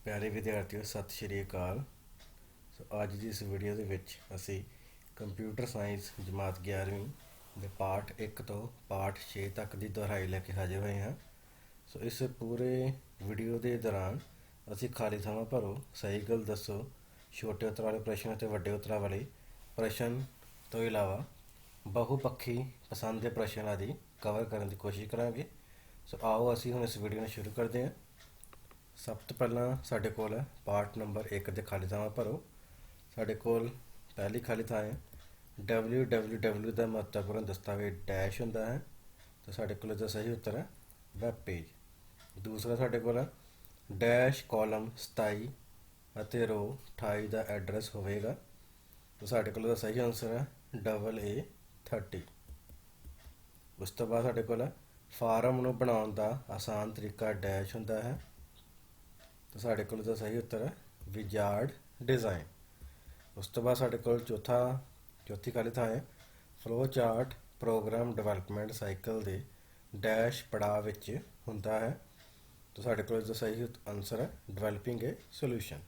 प्यारे विद्यार्थियों सत श्री अकाल। सो अज की इस वीडियो के असी कंप्यूटर साइंस जमात 11वीं के पाठ 1 तो पाठ 6 तक की दोहराई लैके हाजिर हुए हैं। सो इस पूरे वीडियो के दौरान असी खाली थावां भरो, सही गल दसो, छोटे उत्तर वाले प्रश्न और वड्डे उत्तर वाले प्रश्न तो इलावा बहुपक्षी पसंद के प्रश्न आदि कवर करने की कोशिश करांगे। सो आओ असी हुण इस वीडियो में शुरू करते हैं। सब तो पहला साढ़े कोल है पार्ट नंबर 1 के खाली थावां भरो। साढ़े कोल पहली खाली थां है www का महत्वपूर्ण दस्तावेज डैश होंदा है, तो साढ़े कोल इसदा सही उत्तर है वैब पेज। दूसरा साढ़े कोल है डैश कॉलम 27 ਅਤੇ रो 28 का एड्रैस होवेगा, तो साढ़े कोल इसदा सही आंसर है AA 30। उस तो बाद साढ़े कोल फार्म नूं बनाउण दा आसान तरीका डैश होंदा है, तो साढ़े कोल इसदा सही उत्तर है विजार्ड डिज़ाइन। उस तो बाद साढ़े कोल चौथी खाली थां है flow chart program development cycle दे डैश पड़ाव विच हुंदा है, तो साढ़े कोल इसदा सही आंसर है डिवेलपिंग ए सोल्यूशन।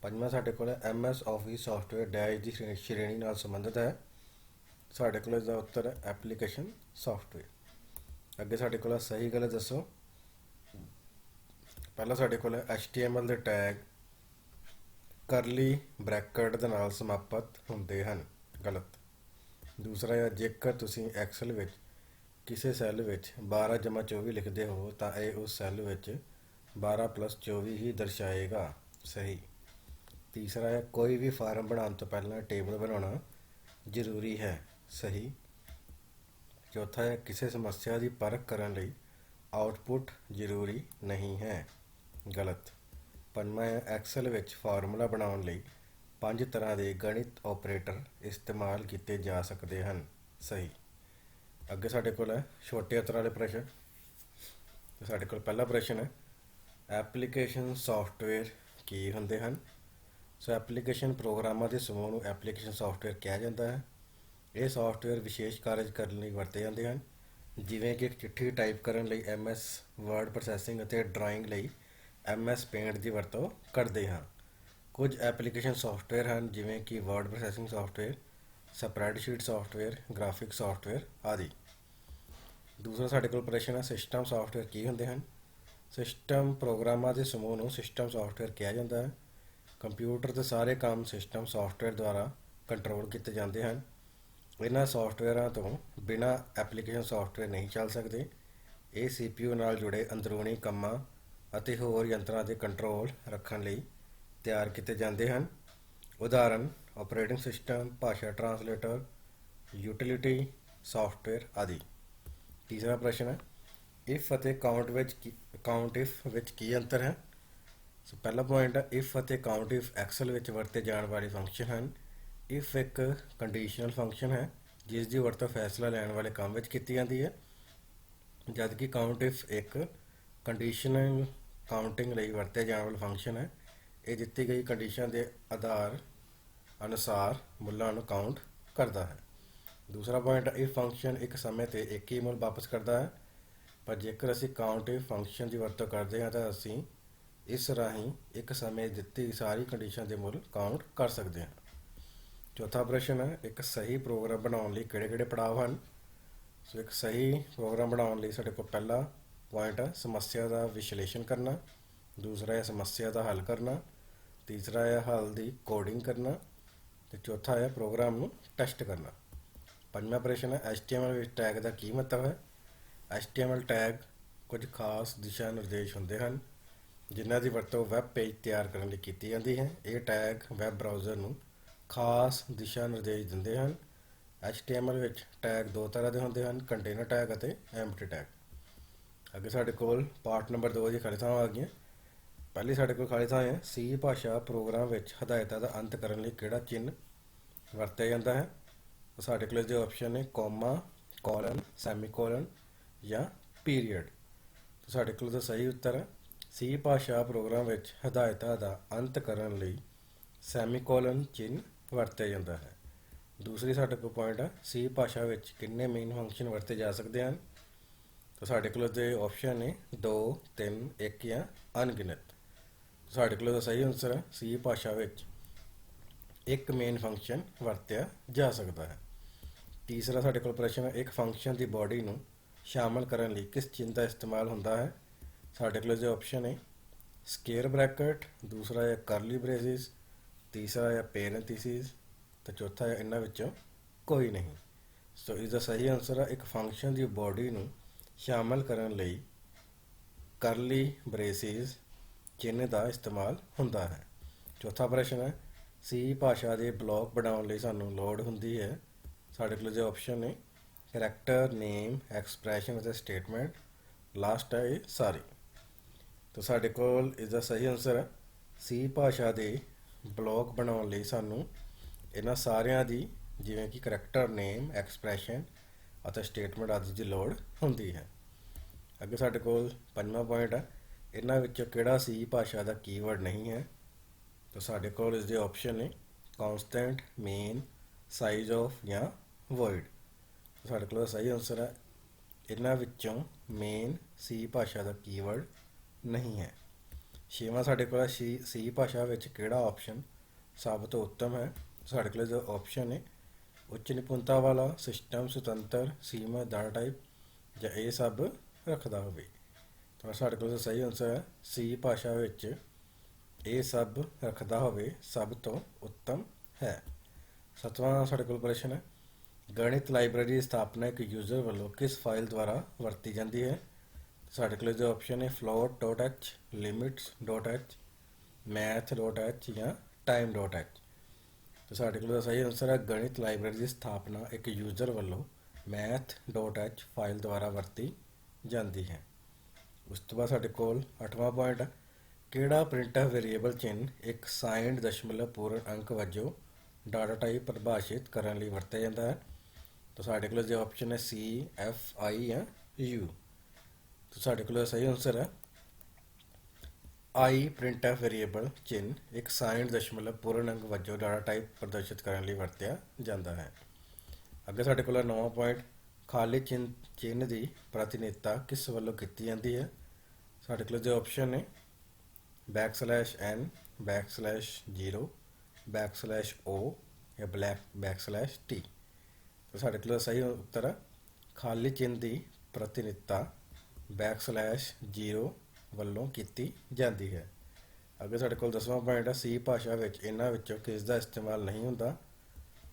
पंजवां साढ़े कोल MS ऑफिस सॉफ्टवेयर डैश की श्रेणी नाल संबंधित है, साढ़े कोल इसदा उत्तर है एप्लीकेशन सॉफ्टवेयर। अगे साढ़े कोल सही गलत दसो। पहला साढ़े कोल HTML के टैग करली ब्रैकेट दे नाल समाप्त होंदे हन, गलत। दूसरा है जेकर तुसी एक्सेल विच किसी सैल विच 12/24 लिखते हो तो यह उस सैल विच 12+24 ही दर्शाएगा, सही। तीसरा है कोई भी फार्म बनाने तो पहला टेबल बनाना जरूरी है, सही। चौथा है किसी समस्या की परख करने लई आउटपुट जरूरी नहीं है, गलत। पंजवां है एक्सेल विच फार्मूला बनाने लई 5 तरह के गणित ऑपरेटर इस्तेमाल किए जा सकते हैं, सही। अगे साढ़े कोल है छोटे उत्तर वाले प्रश्न। साढ़े कोल पहला प्रश्न है एप्लीकेशन सॉफ्टवेयर की होंदे हन। सो एप्लीकेशन प्रोग्रामां के समूह नूं एप्लीकेशन सॉफ्टवेयर कहा जाता है। ये सॉफ्टवेयर विशेष कार्य करने लई वरते जाते हैं, जिवें कि एक चिट्ठी टाइप करने लई MS वर्ड प्रोसैसिंग और ड्राइंग लई MS पेंट की वरतों करते हैं। कुछ एप्लीकेशन सॉफ्टवेयर हैं जिवें कि word processing software, spreadsheet software, graphic software आदि। दूसरा साढ़े कोल प्रश्न है सिस्टम सॉफ्टवेयर की होंदे हैं। सिस्टम प्रोग्रामां के समूह नूं सिस्टम सॉफ्टवेयर कहा जाता है। कंप्यूटर के सारे काम सिस्टम सॉफ्टवेयर द्वारा कंट्रोल किए जाते हैं। इन्हां सॉफ्टवेयरां तो बिना एप्लीकेशन सॉफ्टवेयर नहीं चल सकते। ये CPU नाल जुड़े अंदरूनी कामां ਅਤੇ ਹੋਰ यंत्रां ਦੇ कंट्रोल रखने ਲਈ ਤਿਆਰ ਕੀਤੇ ਜਾਂਦੇ ਹਨ। उदाहरण ऑपरेटिंग सिस्टम, भाषा ट्रांसलेटर, यूटिलिटी सॉफ्टवेयर आदि। तीसरा प्रश्न है इफ ਅਤੇ काउंट इफ विच की अंतर है। सो पहला पॉइंट है इफ ਅਤੇ काउंट इफ एक्सेल विच वरते जाने वाले फंक्शन हैं। इफ एक कंडीशनल फंक्शन है जिसकी वरतों फैसला लैण वाले काम विच कीती जाती है, जबकि काउंट इफ एक कंडीशनल काउंटिंग लई वरते जाने वाला फंक्शन है। ये दिती गई कंडीशन के आधार अनुसार मुल्लां नूं काउंट करता है। दूसरा पॉइंट है इफ फंक्शन एक समय ते एक ही मुल वापस करता है, पर जेकर असी काउंट इफ फंक्शन की वरतों करते हैं तो असी इस राही एक समय दिती सारी कंडीशन के मुल काउंट कर सकते हैं। चौथा प्रश्न है एक सही प्रोग्राम बनाने लई किहड़े-किहड़े पड़ाव हैं। सो एक सही प्रोग्राम बनाने लई साडे कोल पहला पॉइंट है समस्या का विश्लेषण करना। दूसरा है समस्या का हल करना। तीसरा है हल की कोडिंग करना, तो चौथा है प्रोग्राम नूं टेस्ट करना। पंजवां प्रश्न है HTML टैग का की मतलब है। HTML टैग कुछ खास दिशा निर्देश होंगे हैं जिन्हां दी वरतों वैब पेज तैयार करने लई कीती जाती है। ये टैग वैब ब्राउज़र नूं खास दिशा निर्देश दिंदे हैं। HTML विच टैग दो तरह के होंगे हैं, कंटेनर टैग और एम्प्टी टैग। अगे साढ़े कोल पार्ट नंबर 2 की खाली थां आ गई। पहली साढ़े कोल खाली थां है C भाषा प्रोग्राम विच हदायतां दा अंत करने लई किहड़ा चिन्ह वरत्या जाता है। तो साढ़े कोल इसदे ऑप्शन ने कॉमा, कॉलन, सैमीकोलन या पीरीयड। तो साढ़े कोल इसदा सही उत्तर है C भाषा प्रोग्राम विच हदायतां दा अंत करने लई सैमीकोलन चिन्ह वरत्या जाता है। दूसरी साढ़े कोल पॉइंट है C भाषा विच कितने मेन फंक्शन वरते जा सकते हैं। तो साढ़े कोल इसदे ऑप्शन ने 2, 3, 1 या अनगिनत। ਸਾਡੇ ਕੋਲ ਦਾ ਸਹੀ ਆਨਸਰ ਹੈ ਸੀ ਭਾਸ਼ਾ ਵਿੱਚ ਇੱਕ ਮੇਨ ਫੰਕਸ਼ਨ ਵਰਤਿਆ ਜਾ ਸਕਦਾ ਹੈ। ਤੀਸਰਾ ਸਾਡੇ ਕੋਲ ਪ੍ਰਸ਼ਨ ਹੈ, ਇੱਕ ਫੰਕਸ਼ਨ ਦੀ ਬਾਡੀ ਨੂੰ ਸ਼ਾਮਲ ਕਰਨ ਲਈ ਕਿਸ ਚਿੰਨ੍ਹ ਦਾ ਇਸਤੇਮਾਲ ਹੁੰਦਾ ਹੈ। ਸਾਡੇ ਕੋਲ ਜੋ ਆਪਸ਼ਨ ਹੈ ਸਕੁਏਅਰ ਬ੍ਰੈਕਟ, ਦੂਸਰਾ ਹੈ ਕਰਲੀ ਬ੍ਰੇਸਿਸ, ਤੀਸਰਾ ਹੈ ਪੈਰੇਂਥੀਸਿਸ ਤੇ ਚੌਥਾ ਹੈ ਇਹਨਾਂ ਵਿੱਚੋਂ ਕੋਈ ਨਹੀਂ। ਸੋ ਇਸ ਦਾ ਸਹੀ ਆਨਸਰ ਹੈ ਇੱਕ ਫੰਕਸ਼ਨ ਦੀ ਬਾਡੀ ਨੂੰ ਸ਼ਾਮਲ ਕਰਨ ਲਈ ਕਰਲੀ ਬ੍ਰੇਸਿਸ ਚਿੰਨ੍ਹ ਦਾ ਇਸਤੇਮਾਲ ਹੁੰਦਾ ਹੈ। ਚੌਥਾ ਪ੍ਰਸ਼ਨ ਹੈ ਸੀ ਭਾਸ਼ਾ ਦੇ ਬਲਾਕ ਬਣਾਉਣ ਲਈ ਸਾਨੂੰ ਲੋੜ ਹੁੰਦੀ ਹੈ। ਸਾਡੇ ਕੋਲ ਜੋ ਆਪਸ਼ਨ ਨੇ ਕਰੈਕਟਰ, ਨੇਮ, ਐਕਸਪ੍ਰੈਸ਼ਨ ਅਤੇ ਸਟੇਟਮੈਂਟ, ਲਾਸਟ ਹੈ ਇਹ ਸਾਰੀ। ਤਾਂ ਸਾਡੇ ਕੋਲ ਇਸ ਦਾ ਸਹੀ ਆਨਸਰ ਹੈ ਸੀ ਭਾਸ਼ਾ ਦੇ ਬਲਾਕ ਬਣਾਉਣ ਲਈ ਸਾਨੂੰ ਇਹਨਾਂ ਸਾਰਿਆਂ ਦੀ ਜਿਵੇਂ ਕਿ ਕਰੈਕਟਰ, ਨੇਮ, ਐਕਸਪ੍ਰੈਸ਼ਨ ਅਤੇ ਸਟੇਟਮੈਂਟ ਆਦਿ ਦੀ ਲੋੜ ਹੁੰਦੀ ਹੈ। ਅੱਗੇ ਸਾਡੇ ਕੋਲ ਪੰਜਵਾਂ ਪੁਆਇੰਟ ਹੈ ਇਹਨਾਂ ਵਿੱਚੋਂ ਕਿਹੜਾ ਸੀ ਭਾਸ਼ਾ ਦਾ ਕੀਵਰਡ ਨਹੀਂ ਹੈ। ਤਾਂ ਸਾਡੇ ਕੋਲ ਇਸ ਦੇ ਆਪਸ਼ਨ ਨੇ ਕੌਂਸਟੈਂਟ, ਮੇਨ, ਸਾਈਜ਼ ਆਫ ਜਾਂ ਵਰਡ। ਸਾਡੇ ਕੋਲ ਸਹੀ ਆਨਸਰ ਹੈ ਇਹਨਾਂ ਵਿੱਚੋਂ ਮੇਨ ਸੀ ਭਾਸ਼ਾ ਦਾ ਕੀਵਰਡ ਨਹੀਂ ਹੈ। ਛੇਵਾਂ ਸਾਡੇ ਕੋਲ ਸੀ ਭਾਸ਼ਾ ਵਿੱਚ ਕਿਹੜਾ ਆਪਸ਼ਨ ਸਭ ਤੋਂ ਉੱਤਮ ਹੈ। ਸਾਡੇ ਕੋਲ ਜੋ ਆਪਸ਼ਨ ਹੈ ਉੱਚ ਨਿਪੁੰਨਤਾ ਵਾਲਾ, ਸਿਸਟਮ, ਸੁਤੰਤਰ, ਸੀਮਾ, ਡਾਟਾ ਟਾਈਪ ਜਾਂ ਇਹ ਸਭ ਰੱਖਦਾ ਹੋਵੇ। ਤਾਂ ਸਾਡੇ ਕੋਲ ਸਹੀ ਆਨਸਰ ਹੈ ਸੀ ਭਾਸ਼ਾ ਵਿੱਚ ਇਹ ਸਭ ਰੱਖਦਾ ਹੋਵੇ ਸਭ ਤੋਂ ਉੱਤਮ ਹੈ। ਸੱਤਵਾਂ ਸਾਡੇ ਕੋਲ ਪ੍ਰਸ਼ਨ ਹੈ ਗਣਿਤ ਲਾਇਬ੍ਰੇਰੀ ਦੀ ਸਥਾਪਨਾ ਇੱਕ ਯੂਜ਼ਰ ਵੱਲੋਂ ਕਿਸ ਫਾਈਲ ਦੁਆਰਾ ਵਰਤੀ ਜਾਂਦੀ ਹੈ। ਸਾਡੇ ਕੋਲ ਜੋ ਆਪਸ਼ਨ ਹੈ float.h, limits.h, math.h ਜਾਂ time.h। ਤਾਂ ਸਾਡੇ ਕੋਲ ਸਹੀ ਆਨਸਰ ਹੈ ਗਣਿਤ ਲਾਇਬ੍ਰੇਰੀ ਦੀ ਸਥਾਪਨਾ ਇੱਕ ਯੂਜ਼ਰ ਵੱਲੋਂ math.h ਫਾਈਲ ਦੁਆਰਾ ਵਰਤੀ ਜਾਂਦੀ ਹੈ। ਉਸ ਤੋਂ ਬਾਅਦ ਸਾਡੇ ਕੋਲ 8ਵਾਂ ਪੁਆਇੰਟ ਹੈ ਕਿਹੜਾ ਪ੍ਰਿੰਟਫ ਵੇਰੀਏਬਲ ਚਿੰਨ੍ਹ ਇੱਕ ਸਾਈਨਡ ਦਸ਼ਮਲਵ ਪੂਰਨ ਅੰਕ ਵਜੋਂ ਡਾਟਾ ਟਾਈਪ ਪਰਿਭਾਸ਼ਿਤ ਕਰਨ ਲਈ ਵਰਤਿਆ ਜਾਂਦਾ ਹੈ। ਤਾਂ ਸਾਡੇ ਕੋਲ ਜੋ ਆਪਸ਼ਨ ਹੈ ਸੀ, ਐਫ, ਆਈ ਜਾਂ ਯੂ। ਤਾਂ ਸਾਡੇ ਕੋਲ ਸਹੀ ਆਨਸਰ ਹੈ ਆਈ ਪ੍ਰਿੰਟਫ ਵੇਰੀਏਬਲ ਚਿੰਨ੍ਹ ਇੱਕ ਸਾਈਨਡ ਦਸ਼ਮਲਵ ਪੂਰਨ ਅੰਕ ਵਜੋਂ ਡਾਟਾ ਟਾਈਪ ਪ੍ਰਦਰਸ਼ਿਤ ਕਰਨ ਲਈ ਵਰਤਿਆ ਜਾਂਦਾ ਹੈ। ਅੱਗੇ ਸਾਡੇ ਕੋਲ 9ਵਾਂ ਪੁਆਇੰਟ ਖਾਲੀ ਚਿੰਨ੍ਹ ਦੀ ਪ੍ਰਤੀਨਿਧਤਾ ਕਿਸ ਵੱਲੋਂ ਕੀਤੀ ਜਾਂਦੀ ਹੈ। ਸਾਡੇ ਕੋਲ ਜੋ ਆਪਸ਼ਨ ਨੇ \n, \0, \o ਜਾਂ \t। ਤਾਂ ਸਾਡੇ ਕੋਲ ਸਹੀ ਉੱਤਰ ਹੈ ਖਾਲੀ ਚਿੰਨ੍ਹ ਦੀ ਪ੍ਰਤੀਨਿਧਤਾ \0 ਵੱਲੋਂ ਕੀਤੀ ਜਾਂਦੀ ਹੈ। ਅੱਗੇ ਸਾਡੇ ਕੋਲ 10ਵਾਂ ਪੁਆਇੰਟ ਹੈ ਸੀ ਭਾਸ਼ਾ ਵਿੱਚ ਇਹਨਾਂ ਵਿੱਚੋਂ ਕਿਸ ਦਾ ਇਸਤੇਮਾਲ ਨਹੀਂ ਹੁੰਦਾ।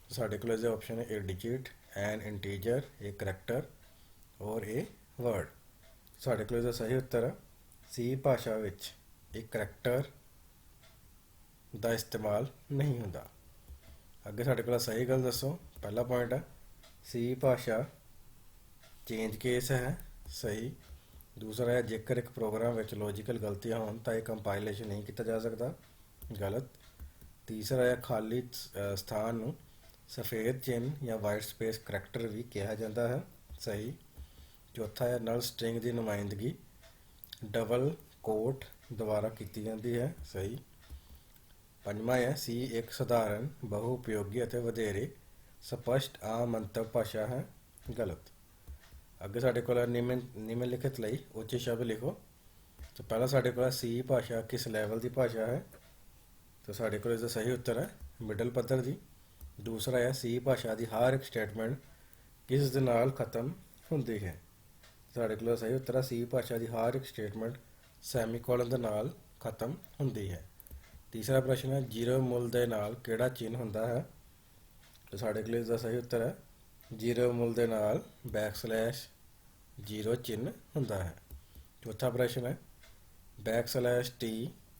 ਸਾਡੇ ਕੋਲ ਇਹਦੇ ਆਪਸ਼ਨ ਹੈ ਏ ਡਿਜਿਟ, ਐਨ ਇੰਟੀਜਰ, ਏ ਕਰੈਕਟਰ ਔਰ ਏ ਵਰਡ। ਸਾਡੇ ਕੋਲ ਇਹਦਾ ਸਹੀ ਉੱਤਰ ਹੈ ਸੀ ਭਾਸ਼ਾ ਵਿੱਚ ਇੱਕ ਕਰੈਕਟਰ ਦਾ ਇਸਤੇਮਾਲ ਨਹੀਂ ਹੁੰਦਾ। ਅੱਗੇ ਸਾਡੇ ਕੋਲ ਸਹੀ ਗੱਲ ਦੱਸੋ। ਪਹਿਲਾ ਪੁਆਇੰਟ ਹੈ ਸੀ ਭਾਸ਼ਾ ਚੇਂਜ ਕੇਸ ਹੈ, ਸਹੀ। ਦੂਸਰਾ ਹੈ ਜੇਕਰ ਇੱਕ ਪ੍ਰੋਗਰਾਮ ਵਿੱਚ ਲੌਜੀਕਲ ਗਲਤੀਆਂ ਹੋਣ ਤਾਂ ਇਹ ਕੰਪਾਈਲੇਸ਼ਨ ਨਹੀਂ ਕੀਤਾ ਜਾ ਸਕਦਾ, ਗਲਤ। ਤੀਸਰਾ ਹੈ ਖਾਲੀ ਸਥਾਨ ਨੂੰ ਸਫੇਦ ਚਿੰਨ੍ਹ ਜਾਂ ਵਾਈਟ ਸਪੇਸ ਕਰੈਕਟਰ ਵੀ ਕਿਹਾ ਜਾਂਦਾ ਹੈ, ਸਹੀ। ਚੌਥਾ ਹੈ ਨਲ ਸਟ੍ਰਿੰਗ ਦੀ ਨੁਮਾਇੰਦਗੀ ਡਬਲ ਕੋਟ ਦੁਆਰਾ ਕੀਤੀ ਜਾਂਦੀ ਹੈ, ਸਹੀ। ਪੰਜਵਾਂ ਹੈ ਸੀ ਇੱਕ ਸਧਾਰਨ, ਬਹੁ ਉਪਯੋਗੀ ਅਤੇ ਵਧੇਰੇ ਸਪਸ਼ਟ ਆਮ ਮੰਤਵ ਭਾਸ਼ਾ ਹੈ, ਗਲਤ। ਅੱਗੇ ਸਾਡੇ ਕੋਲ ਨਿਮਨਲਿਖਤ ਲਈ ਉੱਚ ਸ਼ਬਦ ਲਿਖੋ। ਤਾਂ ਪਹਿਲਾਂ ਸਾਡੇ ਕੋਲ ਸੀ ਭਾਸ਼ਾ ਕਿਸ ਲੈਵਲ ਦੀ ਭਾਸ਼ਾ ਹੈ। ਤਾਂ ਸਾਡੇ ਕੋਲ ਇਸਦਾ ਸਹੀ ਉੱਤਰ ਹੈ ਮਿਡਲ ਪੱਧਰ ਦੀ। ਦੂਸਰਾ ਹੈ ਸੀ ਭਾਸ਼ਾ ਦੀ ਹਰ ਇੱਕ ਸਟੇਟਮੈਂਟ ਕਿਸ ਦੇ ਨਾਲ ਖਤਮ ਹੁੰਦੀ ਹੈ। ਸਾਡੇ ਕੋਲ ਸਹੀ ਉੱਤਰ ਹੈ ਸੀ ਭਾਸ਼ਾ ਦੀ ਹਰ ਇੱਕ ਸਟੇਟਮੈਂਟ ਸੈਮੀਕੋਲਨ ਦੇ ਨਾਲ ਖਤਮ ਹੁੰਦੀ ਹੈ। ਤੀਸਰਾ ਪ੍ਰਸ਼ਨ ਹੈ ਜ਼ੀਰੋ ਮੁੱਲ ਦੇ ਨਾਲ ਕਿਹੜਾ ਚਿੰਨ੍ਹ ਹੁੰਦਾ ਹੈ। ਤਾਂ ਸਾਡੇ ਕੋਲ ਇਸਦਾ ਸਹੀ ਉੱਤਰ ਹੈ ਜ਼ੀਰੋ ਮੁੱਲ ਦੇ ਨਾਲ \0 ਚਿੰਨ੍ਹ ਹੁੰਦਾ ਹੈ। ਚੌਥਾ ਪ੍ਰਸ਼ਨ ਹੈ \t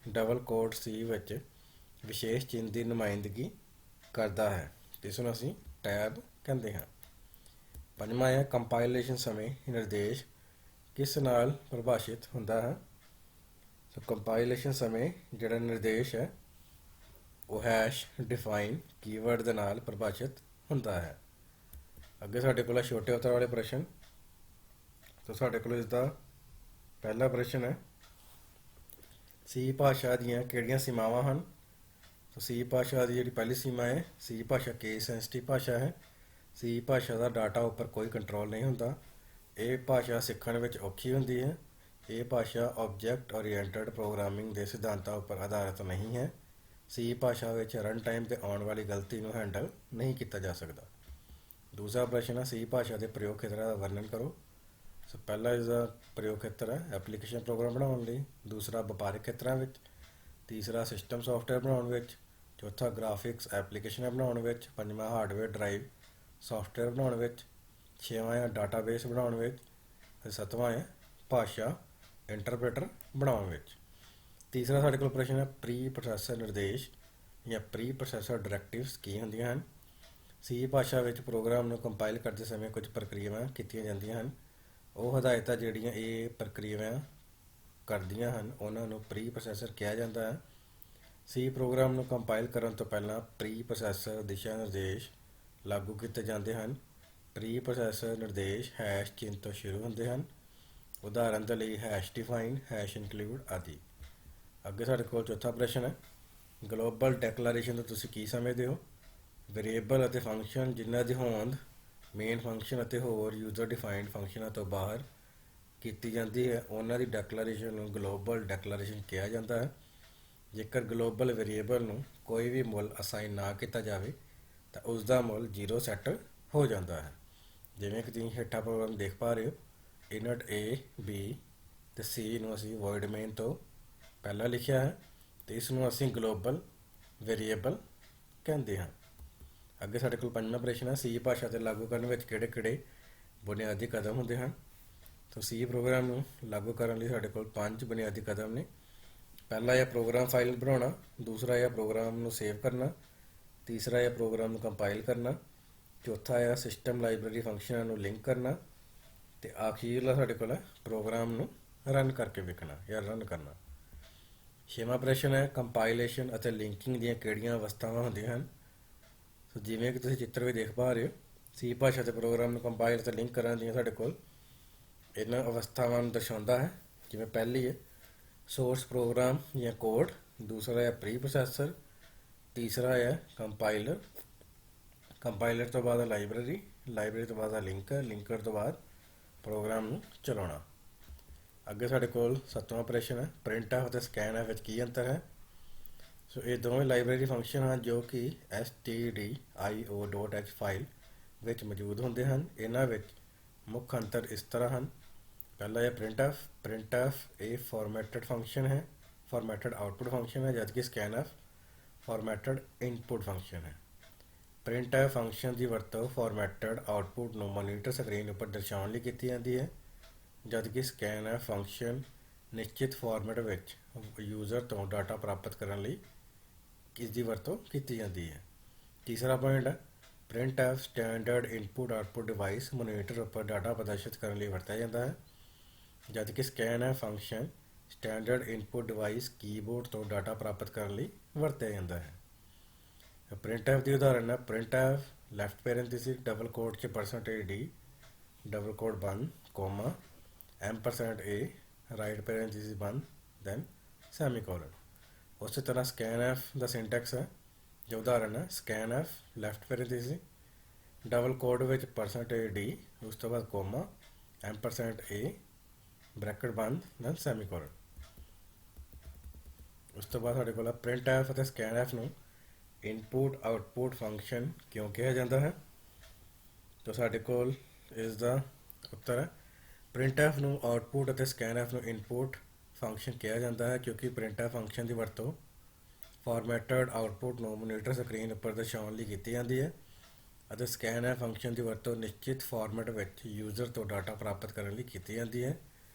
ਡਬਲ ਕੋਟ ਸੀ ਵਿੱਚ ਵਿਸ਼ੇਸ਼ ਚਿੰਨ੍ਹ ਦੀ ਨੁਮਾਇੰਦਗੀ ਕਰਦਾ ਹੈ, ਇਸ ਨੂੰ ਅਸੀਂ ਟੈਬ ਕਹਿੰਦੇ ਹਾਂ। ਪੰਜਵਾਂ ਹੈ ਕੰਪਾਈਲੇਸ਼ਨ ਸਮੇਂ ਨਿਰਦੇਸ਼ ਕਿਸ ਨਾਲ ਪਰਿਭਾਸ਼ਿਤ ਹੁੰਦਾ ਹੈ। ਸੋ ਕੰਪਾਈਲੇਸ਼ਨ ਸਮੇਂ ਜਿਹੜਾ ਨਿਰਦੇਸ਼ ਹੈ ਉਹ #define ਕੀਵਰਡ ਦੇ ਨਾਲ ਪਰਿਭਾਸ਼ਿਤ ਹੁੰਦਾ ਹੈ। ਅੱਗੇ ਸਾਡੇ ਕੋਲ ਛੋਟੇ ਉੱਤਰ ਵਾਲੇ ਪ੍ਰਸ਼ਨ। ਤਾਂ ਸਾਡੇ ਕੋਲ ਇਸਦਾ ਪਹਿਲਾ ਪ੍ਰਸ਼ਨ ਹੈ ਸੀ ਭਾਸ਼ਾ ਦੀਆਂ ਕਿਹੜੀਆਂ ਸੀਮਾਵਾਂ ਹਨ। ਤਾਂ ਸੀ ਭਾਸ਼ਾ ਦੀ ਜਿਹੜੀ ਪਹਿਲੀ ਸੀਮਾ ਹੈ ਸੀ ਭਾਸ਼ਾ ਕੇਸ ਸੈਂਸਿਟਿਵ ਭਾਸ਼ਾ ਹੈ। ਸੀ ਭਾਸ਼ਾ ਦਾ ਡਾਟਾ ਉੱਪਰ ਕੋਈ ਕੰਟਰੋਲ ਨਹੀਂ ਹੁੰਦਾ। ਇਹ ਭਾਸ਼ਾ ਸਿੱਖਣ ਵਿੱਚ ਔਖੀ ਹੁੰਦੀ ਹੈ। ਇਹ ਭਾਸ਼ਾ ਆਬਜੈਕਟ ਓਰੀਐਂਟਡ ਪ੍ਰੋਗਰਾਮਿੰਗ ਦੇ ਸਿਧਾਂਤਾਂ ਉੱਪਰ ਆਧਾਰਿਤ ਨਹੀਂ ਹੈ। ਸੀ ਭਾਸ਼ਾ ਵਿੱਚ ਰਨ ਟਾਈਮ ਤੇ ਆਉਣ ਵਾਲੀ ਗਲਤੀ ਨੂੰ ਹੈਂਡਲ ਨਹੀਂ ਕੀਤਾ ਜਾ ਸਕਦਾ। ਦੂਸਰਾ ਪ੍ਰਸ਼ਨ ਹੈ, ਸੀ ਭਾਸ਼ਾ ਦੇ ਪ੍ਰਯੋਗ ਖੇਤਰਾਂ ਦਾ ਵਰਣਨ ਕਰੋ। ਸੋ ਪਹਿਲਾ ਇਸਦਾ ਪ੍ਰਯੋਗ ਖੇਤਰ ਹੈ ਐਪਲੀਕੇਸ਼ਨ ਪ੍ਰੋਗਰਾਮ ਬਣਾਉਣ ਲਈ, ਦੂਸਰਾ ਵਪਾਰਕ ਖੇਤਰਾਂ ਵਿੱਚ, ਤੀਸਰਾ ਸਿਸਟਮ ਸੌਫਟਵੇਅਰ ਬਣਾਉਣ ਵਿੱਚ, ਚੌਥਾ ਗ੍ਰਾਫਿਕਸ ਐਪਲੀਕੇਸ਼ਨਾਂ ਬਣਾਉਣ ਵਿੱਚ, ਪੰਜਵਾਂ ਹਾਰਡਵੇਅਰ ਡਰਾਈਵ ਸੌਫਟਵੇਅਰ ਬਣਾਉਣ ਵਿੱਚ, ਛੇਵਾਂ ਹੈ ਡਾਟਾਬੇਸ ਬਣਾਉਣ ਵਿੱਚ, ਅਤੇ ਸੱਤਵਾਂ ਹੈ ਭਾਸ਼ਾ ਇੰਟਰਪ੍ਰੇਟਰ ਬਣਾਉਣ ਵਿੱਚ। ਤੀਸਰਾ ਸਾਡੇ ਕੋਲ ਪ੍ਰਸ਼ਨ ਹੈ ਪ੍ਰੀ ਪ੍ਰੋਸੈਸਰ ਨਿਰਦੇਸ਼ ਜਾਂ ਪ੍ਰੀ ਪ੍ਰੋਸੈਸਰ ਡਾਇਰੈਕਟਿਵਸ ਕੀ ਹੁੰਦੀਆਂ ਹਨ। ਸੀ ਭਾਸ਼ਾ ਵਿੱਚ ਪ੍ਰੋਗਰਾਮ ਨੂੰ ਕੰਪਾਈਲ ਕਰਦੇ ਸਮੇਂ ਕੁਝ ਪ੍ਰਕਿਰਿਆਵਾਂ ਕੀਤੀਆਂ ਜਾਂਦੀਆਂ ਹਨ। ਉਹ ਹਦਾਇਤਾਂ ਜਿਹੜੀਆਂ ਇਹ ਪ੍ਰਕਿਰਿਆਵਾਂ ਕਰਦੀਆਂ ਹਨ ਉਹਨਾਂ ਨੂੰ ਪ੍ਰੀ ਪ੍ਰੋਸੈਸਰ ਕਿਹਾ ਜਾਂਦਾ ਹੈ। ਸੀ ਪ੍ਰੋਗਰਾਮ ਨੂੰ ਕੰਪਾਈਲ ਕਰਨ ਤੋਂ ਪਹਿਲਾਂ ਪ੍ਰੀ ਪ੍ਰੋਸੈਸਰ ਦਿਸ਼ਾ ਨਿਰਦੇਸ਼ ਲਾਗੂ ਕੀਤੇ ਜਾਂਦੇ ਹਨ। ਪ੍ਰੀ ਪ੍ਰੋਸੈਸਰ ਨਿਰਦੇਸ਼ ਹੈਸ਼ ਚਿੰਨ੍ਹ ਤੋਂ ਸ਼ੁਰੂ ਹੁੰਦੇ ਹਨ। ਉਦਾਹਰਨ ਦੇ ਲਈ ਹੈਸ਼ ਡਿਫਾਈਨ, ਹੈਸ਼ ਇਨਕਲੂਡ ਆਦਿ। ਅੱਗੇ ਸਾਡੇ ਕੋਲ ਚੌਥਾ ਪ੍ਰਸ਼ਨ ਹੈ, ਗਲੋਬਲ ਡੈਕਲਾਰੇਸ਼ਨ ਤੋਂ ਤੁਸੀਂ ਕੀ ਸਮਝਦੇ ਹੋ। ਵੇਰੀਏਬਲ ਅਤੇ ਫੰਕਸ਼ਨ ਜਿਨ੍ਹਾਂ ਦੀ ਹੋਂਦ ਮੇਨ ਫੰਕਸ਼ਨ ਅਤੇ ਹੋਰ ਯੂਜ਼ਰ ਡਿਫਾਈਨਡ ਫੰਕਸ਼ਨਾਂ ਤੋਂ ਬਾਹਰ ਕੀਤੀ ਜਾਂਦੀ ਹੈ ਉਹਨਾਂ ਦੀ ਡੈਕਲਾਰੇਸ਼ਨ ਨੂੰ ਗਲੋਬਲ ਡੈਕਲਾਰੇਸ਼ਨ ਕਿਹਾ ਜਾਂਦਾ ਹੈ। ਜੇਕਰ ਗਲੋਬਲ ਵੇਰੀਏਬਲ ਨੂੰ ਕੋਈ ਵੀ ਮੁੱਲ ਅਸਾਈਨ ਨਾ ਕੀਤਾ ਜਾਵੇ ਤਾਂ ਉਸ ਦਾ ਮੁੱਲ 0 ਸੈੱਟ ਹੋ ਜਾਂਦਾ ਹੈ। ਜਿਵੇਂ ਕਿ ਤੁਸੀਂ ਹੇਠਾਂ ਪ੍ਰੋਗਰਾਮ ਦੇਖ ਪਾ ਰਹੇ ਹੋ, ਇਨਟ A, B ਅਤੇ C ਨੂੰ ਅਸੀਂ ਵੋਇਡ ਮੇਨ ਤੋਂ ਪਹਿਲਾਂ ਲਿਖਿਆ ਹੈ ਅਤੇ ਇਸ ਨੂੰ ਅਸੀਂ ਗਲੋਬਲ ਵੇਰੀਏਬਲ ਕਹਿੰਦੇ ਹਾਂ। ਅੱਗੇ ਸਾਡੇ ਕੋਲ ਪੰਜਵਾਂ ਪ੍ਰਸ਼ਨ ਹੈ, ਸੀ ਭਾਸ਼ਾ 'ਤੇ ਲਾਗੂ ਕਰਨ ਵਿੱਚ ਕਿਹੜੇ ਕਿਹੜੇ ਬੁਨਿਆਦੀ ਕਦਮ ਹੁੰਦੇ ਹਨ। ਤਾਂ ਸੀ ਪ੍ਰੋਗਰਾਮ ਨੂੰ ਲਾਗੂ ਕਰਨ ਲਈ ਸਾਡੇ ਕੋਲ 5 ਬੁਨਿਆਦੀ ਕਦਮ ਨੇ। ਪਹਿਲਾ ਹੈ ਪ੍ਰੋਗਰਾਮ ਫਾਈਲ ਬਣਾਉਣਾ, ਦੂਸਰਾ ਹੈ ਪ੍ਰੋਗਰਾਮ ਨੂੰ ਸੇਵ ਕਰਨਾ, ਤੀਸਰਾ ਹੈ ਪ੍ਰੋਗਰਾਮ ਨੂੰ ਕੰਪਾਈਲ ਕਰਨਾ, ਚੌਥਾ ਹੈ ਸਿਸਟਮ ਲਾਇਬ੍ਰੇਰੀ ਫੰਕਸ਼ਨਾਂ ਨੂੰ ਲਿੰਕ ਕਰਨਾ, ਅਤੇ ਆਖੀਰਲਾ ਸਾਡੇ ਕੋਲ ਹੈ ਪ੍ਰੋਗਰਾਮ ਨੂੰ ਰਨ ਕਰਕੇ ਵੇਖਣਾ ਜਾਂ ਰਨ ਕਰਨਾ। ਛੇਵਾਂ ਪ੍ਰਸ਼ਨ ਹੈ, ਕੰਪਾਈਲੇਸ਼ਨ ਅਤੇ ਲਿੰਕਿੰਗ ਦੀਆਂ ਕਿਹੜੀਆਂ ਅਵਸਥਾਵਾਂ ਹੁੰਦੀਆਂ ਹਨ। ਸੋ ਜਿਵੇਂ ਕਿ ਤੁਸੀਂ ਚਿੱਤਰ ਵੀ ਦੇਖ ਪਾ ਰਹੇ ਹੋ, ਸੀ ਭਾਸ਼ਾ ਦੇ ਪ੍ਰੋਗਰਾਮ ਨੂੰ ਕੰਪਾਈਲ ਅਤੇ ਲਿੰਕ ਕਰਨ ਦੀਆਂ ਸਾਡੇ ਕੋਲ ਇਹਨਾਂ ਅਵਸਥਾਵਾਂ ਨੂੰ ਦਰਸਾਉਂਦਾ ਹੈ। ਜਿਵੇਂ ਪਹਿਲੀ ਹੈ ਸੋਰਸ ਪ੍ਰੋਗਰਾਮ ਜਾਂ ਕੋਡ, ਦੂਸਰਾ ਹੈ ਪ੍ਰੀ ਪ੍ਰੋਸੈਸਰ, ਤੀਸਰਾ ਹੈ ਕੰਪਾਈਲਰ, ਕੰਪਾਈਲਰ ਤੋਂ ਬਾਅਦ ਲਾਇਬ੍ਰੇਰੀ, ਲਾਇਬ੍ਰੇਰੀ ਤੋਂ ਬਾਅਦ ਲਿੰਕਰ, ਲਿੰਕਰ ਤੋਂ ਬਾਅਦ ਪ੍ਰੋਗਰਾਮ ਨੂੰ ਚਲਾਉਣਾ। ਅੱਗੇ ਸਾਡੇ ਕੋਲ ਸੱਤਵਾਂ ਪ੍ਰਸ਼ਨ ਹੈ, ਪ੍ਰਿੰਟ ਐਫ ਅਤੇ ਸਕੈਨ ਐਫ ਵਿੱਚ ਕੀ ਅੰਤਰ ਹੈ। ਸੋ ਇਹ ਦੋਵੇਂ ਲਾਇਬ੍ਰੇਰੀ ਫੰਕਸ਼ਨ ਹਨ ਜੋ ਕਿ stdio.h ਫਾਈਲ ਵਿੱਚ ਮੌਜੂਦ ਹੁੰਦੇ ਹਨ। ਇਹਨਾਂ ਵਿੱਚ ਮੁੱਖ ਅੰਤਰ ਇਸ ਤਰ੍ਹਾਂ ਹਨ। ਪਹਿਲਾ ਹੈ ਪ੍ਰਿੰਟ ਐਫ। ਪ੍ਰਿੰਟ ਐਫ ਇਹ ਫਾਰਮੈਟਡ ਫੰਕਸ਼ਨ ਹੈ, ਫਾਰਮੈਟਡ ਆਊਟਪੁੱਟ ਫੰਕਸ਼ਨ ਹੈ, ਜਦਕਿ ਸਕੈਨ ਐਫ ਫਾਰਮੈਟਡ ਇਨਪੁੱਟ ਫੰਕਸ਼ਨ ਹੈ। ਪ੍ਰਿੰਟ ਐਫ ਫੰਕਸ਼ਨ ਦੀ ਵਰਤੋਂ ਫਾਰਮੈਟਡ ਆਊਟਪੁੱਟ ਨੂੰ ਮੋਨੀਟਰ ਸਕਰੀਨ ਉੱਪਰ ਦਰਸਾਉਣ ਲਈ ਕੀਤੀ ਜਾਂਦੀ ਹੈ, ਜਦਕਿ ਸਕੈਨ ਐਫ ਫੰਕਸ਼ਨ ਨਿਸ਼ਚਿਤ ਫਾਰਮੈਟ ਵਿੱਚ ਯੂਜ਼ਰ ਤੋਂ ਡਾਟਾ ਪ੍ਰਾਪਤ ਕਰਨ ਲਈ ਇਸ ਦੀ ਵਰਤੋਂ ਕੀਤੀ ਜਾਂਦੀ ਹੈ। ਤੀਸਰਾ ਪੁਆਇੰਟ ਹੈ, print F standard input output device monitor ਉੱਪਰ ਡਾਟਾ ਪ੍ਰਦਰਸ਼ਿਤ ਕਰਨ ਲਈ ਵਰਤਿਆ ਜਾਂਦਾ ਹੈ, ਜਦਕਿ scan F function standard input device keyboard ਤੋਂ ਡਾਟਾ ਪ੍ਰਾਪਤ ਕਰਨ ਲਈ ਵਰਤਿਆ ਜਾਂਦਾ ਹੈ। ਪ੍ਰਿੰਟ ਐਫ ਦੀ ਉਦਾਹਰਨ ਹੈ print F left parenthesis double code 'ਚ %d ਡਬਲ ਕੋਡ ਬੰਦ ਕੋਮਾ %a ਰਾਈਟ ਪੈਰੇਂਥੀਸਿਸ ਬੰਦ ਦੈਨ ਸੈਮੀਕੋਲਨ। ਉਸੇ ਤਰ੍ਹਾਂ ਸਕੈਨ ਐਫ ਦਾ ਸਿੰਟੈਕਸ ਹੈ ਜੋ ਉਦਾਹਰਨ ਹੈ scan f left parenthesis double quote ਵਿੱਚ %d ਉਸ ਤੋਂ ਬਾਅਦ ਕੋਮਾ %a ਬ੍ਰੈਕਟ ਬੰਦ ਦੈਨ ਸੈਮੀਕੋਲਨ। ਉਸ ਤੋਂ ਬਾਅਦ ਸਾਡੇ ਕੋਲ ਪ੍ਰਿੰਟ ਐਫ ਅਤੇ ਸਕੈਨ ਐਫ ਨੂੰ ਇਨਪੁੱਟ ਆਊਟਪੁੱਟ ਫੰਕਸ਼ਨ ਕਿਉਂ ਕਿਹਾ ਜਾਂਦਾ ਹੈ। ਤਾਂ ਸਾਡੇ ਕੋਲ ਇਸ ਦਾ ਉੱਤਰ ਹੈ, ਪ੍ਰਿੰਟ ਐਫ ਨੂੰ ਆਊਟਪੁੱਟ ਅਤੇ ਸਕੈਨ ਐਫ ਨੂੰ ਇਨਪੁੱਟ ਫੰਕਸ਼ਨ ਕਿਹਾ ਜਾਂਦਾ ਹੈ ਕਿਉਂਕਿ ਪ੍ਰਿੰਟ ਐਫ ਫੰਕਸ਼ਨ ਦੀ ਵਰਤੋਂ ਫਾਰਮੈਟਡ ਆਊਟਪੁੱਟ ਨੂੰ ਮੋਨੀਟਰ ਸਕਰੀਨ ਉੱਪਰ ਦਰਸਾਉਣ ਲਈ ਕੀਤੀ ਜਾਂਦੀ ਹੈ ਅਤੇ ਸਕੈਨ ਐਫ ਫੰਕਸ਼ਨ ਦੀ ਵਰਤੋਂ ਨਿਸ਼ਚਿਤ ਫਾਰਮੈਟ ਵਿੱਚ ਯੂਜ਼ਰ ਤੋਂ ਡਾਟਾ ਪ੍ਰਾਪਤ ਕਰਨ ਲਈ ਕੀਤੀ ਜਾਂਦੀ ਹੈ।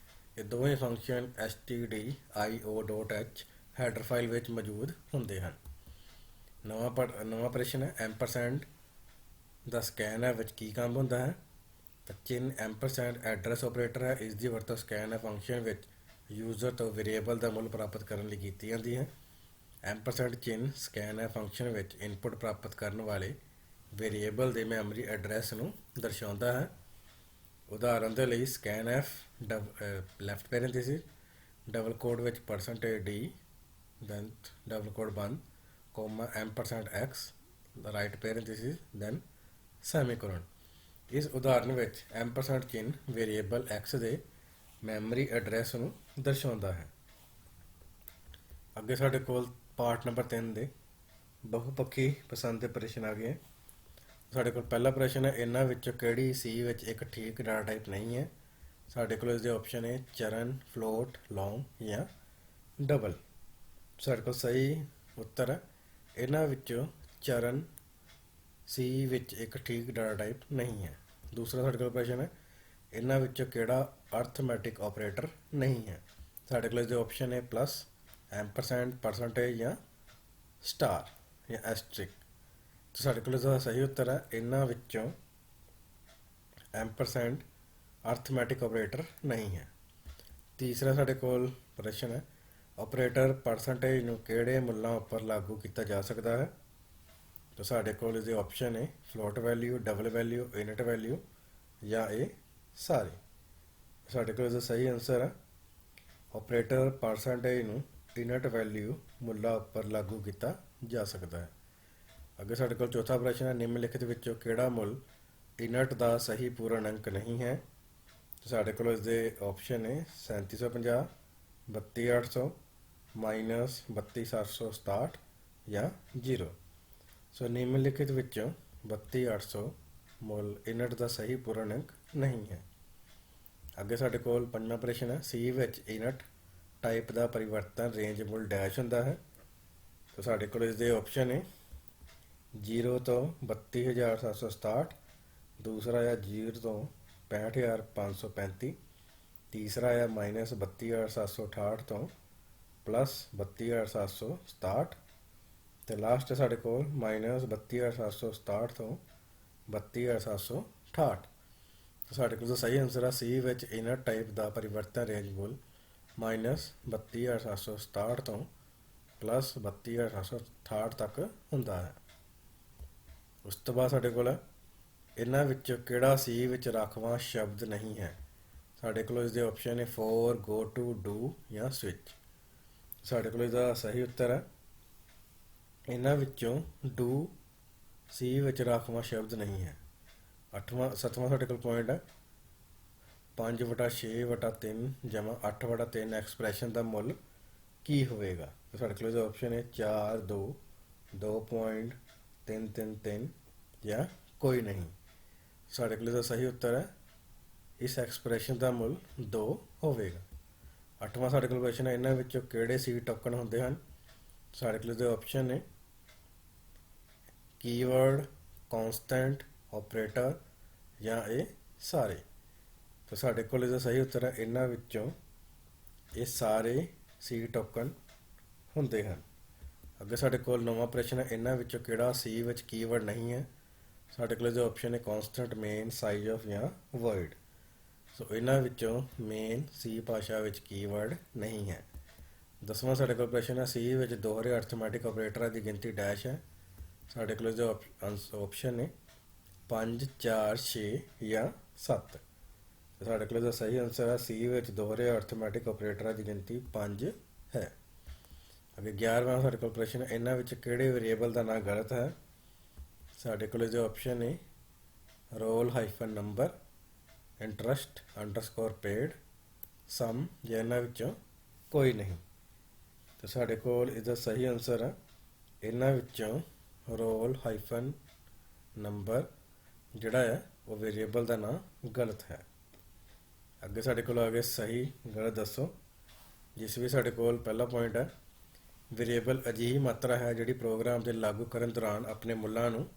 ਇਹ ਦੋਵੇਂ ਫੰਕਸ਼ਨ stdio.h ਹੈਡਰ ਫਾਈਲ ਵਿੱਚ ਮੌਜੂਦ ਹੁੰਦੇ ਹਨ। ਨਵਾਂ ਪ੍ਰਸ਼ਨ ਹੈ, ਐਮਪਰਸੈਂਡ ਦਾ ਸਕੈਨ ਐਫ ਵਿੱਚ ਕੀ ਕੰਮ ਹੁੰਦਾ ਹੈ। ਤਾਂ ਚਿੰਨ੍ਹ ਐਮਪਰਸੈਂਡ ਐਡਰੈਸ ਆਪਰੇਟਰ ਹੈ, ਇਸ ਦੀ ਵਰਤੋਂ ਸਕੈਨ ਐਫ ਫੰਕਸ਼ਨ ਵਿੱਚ ਯੂਜ਼ਰ ਤੋਂ ਵੇਰੀਏਬਲ ਦਾ ਮੁੱਲ ਪ੍ਰਾਪਤ ਕਰਨ ਲਈ ਕੀਤੀ ਜਾਂਦੀ ਹੈ। ਐਮਪਰਸੈਂਡ ਚਿੰਨ੍ਹ ਸਕੈਨ ਐਫ ਫੰਕਸ਼ਨ ਵਿੱਚ ਇਨਪੁੱਟ ਪ੍ਰਾਪਤ ਕਰਨ ਵਾਲੇ ਵੇਰੀਏਬਲ ਦੇ ਮੈਮਰੀ ਐਡਰੈਸ ਨੂੰ ਦਰਸਾਉਂਦਾ ਹੈ। ਉਦਾਹਰਨ ਦੇ ਲਈ scan f left parenthesis double quote ਵਿੱਚ %d ਦੈਨ ਡਬਲ ਕੋਡ ਬੰਦ comma %x right parenthesis then semicolon. ਇਸ ਉਦਾਹਰਨ ਵਿੱਚ ਐਮਪਰਸੈਂਡ ਚਿੰਨ੍ਹ ਵੇਰੀਏਬਲ x ਦੇ ਮੈਮਰੀ ਐਡਰੈਸ ਨੂੰ ਦਰਸਾਉਂਦਾ ਹੈ। ਅੱਗੇ ਸਾਡੇ ਕੋਲ ਪਾਰਟ ਨੰਬਰ 3 ਦੇ ਬਹੁਪੱਖੀ ਪਸੰਦ ਦੇ ਪ੍ਰਸ਼ਨ ਆ ਗਏ। ਸਾਡੇ ਕੋਲ ਪਹਿਲਾ ਪ੍ਰਸ਼ਨ ਹੈ, ਇਹਨਾਂ ਵਿੱਚੋਂ ਕਿਹੜੀ ਸੀ ਵਿੱਚ ਇੱਕ ਠੀਕ ਡਾਟਾ ਟਾਈਪ ਨਹੀਂ ਹੈ। ਸਾਡੇ ਕੋਲ ਇਸਦੇ ਆਪਸ਼ਨ ਹੈ ਚਰਨ, ਫਲੋਟ, ਲੌਂਗ ਜਾਂ ਡਬਲ। ਸਾਡੇ ਕੋਲ ਸਹੀ ਉੱਤਰ ਹੈ ਇਹਨਾਂ ਵਿੱਚੋਂ ਚਰਨ ਸੀ ਵਿੱਚ ਇੱਕ ਠੀਕ ਡਾਟਾ ਟਾਈਪ ਨਹੀਂ ਹੈ। ਦੂਸਰਾ ਸਾਡੇ ਕੋਲ ਪ੍ਰਸ਼ਨ ਹੈ, ਇਹਨਾਂ ਵਿੱਚੋਂ ਕਿਹੜਾ ਅਰਥਮੈਟਿਕ ਆਪਰੇਟਰ ਨਹੀਂ ਹੈ। ਸਾਡੇ ਕੋਲ ਇਸਦੇ ਆਪਸ਼ਨ ਹੈ ਪਲੱਸ, ਐਮਪਰਸੈਂਟ, ਪਰਸੈਂਟੇਜ ਜਾਂ ਸਟਾਰ ਜਾਂ ਐਸਟਰਿਕ। ਸਾਡੇ ਕੋਲ ਇਸਦਾ ਸਹੀ ਉੱਤਰ ਹੈ ਇਹਨਾਂ ਵਿੱਚੋਂ ਐਮਪਰਸੈਂਟ ਅਰਥਮੈਟਿਕ ਆਪਰੇਟਰ ਨਹੀਂ ਹੈ। ਤੀਸਰਾ ਸਾਡੇ ਕੋਲ ਪ੍ਰਸ਼ਨ ਹੈ, ਆਪਰੇਟਰ ਪਰਸੈਂਟੇਜ ਨੂੰ ਕਿਹੜੇ ਮੁੱਲਾਂ ਉੱਪਰ ਲਾਗੂ ਕੀਤਾ ਜਾ ਸਕਦਾ ਹੈ। ਤਾਂ ਸਾਡੇ ਕੋਲ ਇਸਦੇ ਆਪਸ਼ਨ ਹੈ float value, double value, unit value ਜਾਂ ਇਹ ਸਾਰੇ। ਸਾਡੇ ਕੋਲ ਇਸਦਾ ਸਹੀ ਆਨਸਰ ਹੈ ਆਪਰੇਟਰ ਪਰਸੈਂਟੇਜ ਨੂੰ ਯੂਨਿਟ ਵੈਲਿਊ ਮੁੱਲਾਂ ਉੱਪਰ ਲਾਗੂ ਕੀਤਾ ਜਾ ਸਕਦਾ ਹੈ। ਅੱਗੇ ਸਾਡੇ ਕੋਲ ਚੌਥਾ ਪ੍ਰਸ਼ਨ ਹੈ, ਨਿਮਨਲਿਖਤ ਵਿੱਚੋਂ ਕਿਹੜਾ ਮੁੱਲ ਯੂਨਿਟ ਦਾ ਸਹੀ ਪੂਰਨ ਅੰਕ ਨਹੀਂ ਹੈ। ਸਾਡੇ ਕੋਲ ਇਸਦੇ ਆਪਸ਼ਨ ਹੈ 3750, 32800, -32767 ਜਾਂ 0। ਸੋ ਨਿਮਨਲਿਖਤ ਵਿੱਚੋਂ 32800 ਮੁੱਲ ਯੂਨਿਟ ਦਾ ਸਹੀ ਪੂਰਨ ਅੰਕ ਨਹੀਂ ਹੈ। ਅੱਗੇ ਸਾਡੇ ਕੋਲ ਪੰਜਵਾਂ ਪ੍ਰਸ਼ਨ ਹੈ, ਸੀ ਵਿੱਚ ਯੂਨਿਟ ਟਾਈਪ ਦਾ ਪਰਿਵਰਤਨ ਰੇਂਜ ਮੁੱਲ ਡੈਸ਼ ਹੁੰਦਾ ਹੈ। ਤਾਂ ਸਾਡੇ ਕੋਲ ਇਸਦੇ ਆਪਸ਼ਨ ਹੈ 0 ਤੋਂ 32767, ਦੂਸਰਾ ਹੈ 0 ਤੋਂ 65535, ਤੀਸਰਾ ਹੈ -32768 ਤੋਂ +32767 ਅਤੇ ਲਾਸਟ ਸਾਡੇ ਕੋਲ -32767 ਤੋਂ 32768। ਸਾਡੇ ਕੋਲ ਸਹੀ ਆਨਸਰ ਹੈ ਸੀ ਵਿੱਚ ਯੂਨਿਟ ਟਾਈਪ ਦਾ ਪਰਿਵਰਤਨ ਰੇਂਜ ਮੁੱਲ -32767 ਤੋਂ +32768 ਤੱਕ ਹੁੰਦਾ ਹੈ। ਉਸ ਤੋਂ ਬਾਅਦ ਸਾਡੇ ਕੋਲ ਇਹਨਾਂ ਵਿੱਚੋਂ ਕਿਹੜਾ ਸੀ ਵਿੱਚ ਰਾਖਵਾਂ ਸ਼ਬਦ ਨਹੀਂ ਹੈ। ਸਾਡੇ ਕੋਲ ਇਸਦੇ ਆਪਸ਼ਨ ਹੈ ਫੋਰ, ਗੋ ਟੂ, ਡੂ ਜਾਂ ਸਵਿਚ। ਸਾਡੇ ਕੋਲ ਇਹਦਾ ਸਹੀ ਉੱਤਰ ਹੈ ਇਹਨਾਂ ਵਿੱਚੋਂ ਡੂ ਸੀ ਵਿੱਚ ਰਾਖਵਾਂ ਸ਼ਬਦ ਨਹੀਂ ਹੈ। ਸੱਤਵਾਂ ਸਾਡੇ ਕੋਲ ਪੁਆਇੰਟ ਹੈ 5/6/3 ਜਮ੍ਹਾਂ 8/3 ਐਕਸਪ੍ਰੈਸ਼ਨ ਦਾ ਮੁੱਲ ਕੀ ਹੋਵੇਗਾ। ਸਾਡੇ ਕੋਲ ਇਹਦਾ ਆਪਸ਼ਨ ਹੈ 4, 2, 2.333 ਜਾਂ ਕੋਈ ਨਹੀਂ। ਸਾਡੇ ਕੋਲ ਇਹਦਾ ਸਹੀ ਉੱਤਰ ਹੈ ਇਸ ਐਕਸਪ੍ਰੈਸ਼ਨ ਦਾ ਮੁੱਲ 2 ਹੋਵੇਗਾ। ਅੱਠਵਾਂ ਸਾਡੇ ਕੋਲ ਕੁਐਸਚਨ ਹੈ, ਇਹਨਾਂ ਵਿੱਚੋਂ ਕਿਹੜੇ ਸੀ ਟੋਕਨ ਹੁੰਦੇ ਹਨ। ਸਾਡੇ ਕੋਲ ਇਹਦੇ ਆਪਸ਼ਨ ਨੇ ਕੀਵਰਡ, ਕੌਂਸਟੈਂਟ, ਆਪਰੇਟਰ ਜਾਂ ਇਹ ਸਾਰੇ। ਤਾਂ ਸਾਡੇ ਕੋਲ ਇਹਦਾ ਸਹੀ ਉੱਤਰ ਹੈ ਇਹਨਾਂ ਵਿੱਚੋਂ ਇਹ ਸਾਰੇ ਸੀ ਟੋਕਨ ਹੁੰਦੇ ਹਨ। ਅੱਗੇ ਸਾਡੇ ਕੋਲ ਨਵਾਂ ਪ੍ਰਸ਼ਨ ਹੈ, ਇਹਨਾਂ ਵਿੱਚੋਂ ਕਿਹੜਾ ਸੀ ਵਿੱਚ ਕੀਵਰਡ ਨਹੀਂ ਹੈ। ਸਾਡੇ ਕੋਲ ਇਹਦੇ ਆਪਸ਼ਨ ਹੈ ਕੌਂਸਟੈਂਟ, ਮੇਨ, ਸਾਈਜ਼ ਆਫ ਜਾਂ ਵਰਡ। ਸੋ ਇਹਨਾਂ ਵਿੱਚੋਂ ਮੇਨ ਸੀ ਭਾਸ਼ਾ ਵਿੱਚ ਕੀਵਰਡ ਨਹੀਂ ਹੈ। ਦਸਵਾਂ ਸਾਡੇ ਕੋਲ ਪ੍ਰਸ਼ਨ ਹੈ, ਸੀ ਵਿੱਚ ਦੋਹਰੇ ਅਰਥਮੈਟਿਕ ਆਪਰੇਟਰਾਂ ਦੀ ਗਿਣਤੀ ਡੈਸ਼ ਹੈ। ਸਾਡੇ ਕੋਲ ਇਹਦਾ ਆਪਸ਼ਨ ਹੈ 5, 4, 6 ਜਾਂ 7। ਸਾਡੇ ਕੋਲ ਇਹਦਾ ਸਹੀ ਆਨਸਰ ਹੈ ਸੀ ਵਿੱਚ ਦੋਹਰੇ ਅਰਥਮੈਟਿਕ ਆਪਰੇਟਰਾਂ ਦੀ ਗਿਣਤੀ 5 ਹੈ। ਅੱਗੇ 11ਵਾਂ ਸਾਡੇ ਕੋਲ ਪ੍ਰਸ਼ਨ ਹੈ, ਇਹਨਾਂ ਵਿੱਚ ਕਿਹੜੇ ਵੇਰੀਏਬਲ ਦਾ ਨਾਂ ਗਲਤ ਹੈ। ਸਾਡੇ ਕੋਲ ਇਹਦੇ ਆਪਸ਼ਨ ਹੈ roll hyphen number, interest underscore paid, sum ਜਾਂ ਇਹਨਾਂ ਵਿੱਚੋਂ ਕੋਈ ਨਹੀਂ। ਤਾਂ ਸਾਡੇ ਕੋਲ ਇਹਦਾ ਸਹੀ ਆਨਸਰ ਹੈ ਇਹਨਾਂ ਵਿੱਚੋਂ ਰੋਲ ਹਾਈਫਨ ਨੰਬਰ ਜਿਹੜਾ ਹੈ ਉਹ ਵੇਰੀਏਬਲ ਦਾ ਨਾਂ ਗਲਤ ਹੈ। ਅੱਗੇ ਸਾਡੇ ਕੋਲ ਆ ਗਿਆ ਸਹੀ ਗਲਤ ਦੱਸੋ। ਜਿਸ ਵੀ ਸਾਡੇ ਕੋਲ ਪਹਿਲਾ ਪੁਆਇੰਟ ਹੈ, ਵੇਰੀਏਬਲ ਅਜਿਹੀ ਮਾਤਰਾ ਹੈ ਜਿਹੜੀ ਪ੍ਰੋਗਰਾਮ ਦੇ ਲਾਗੂ ਕਰਨ ਦੌਰਾਨ ਆਪਣੇ ਮੁੱਲਾਂ ਨੂੰ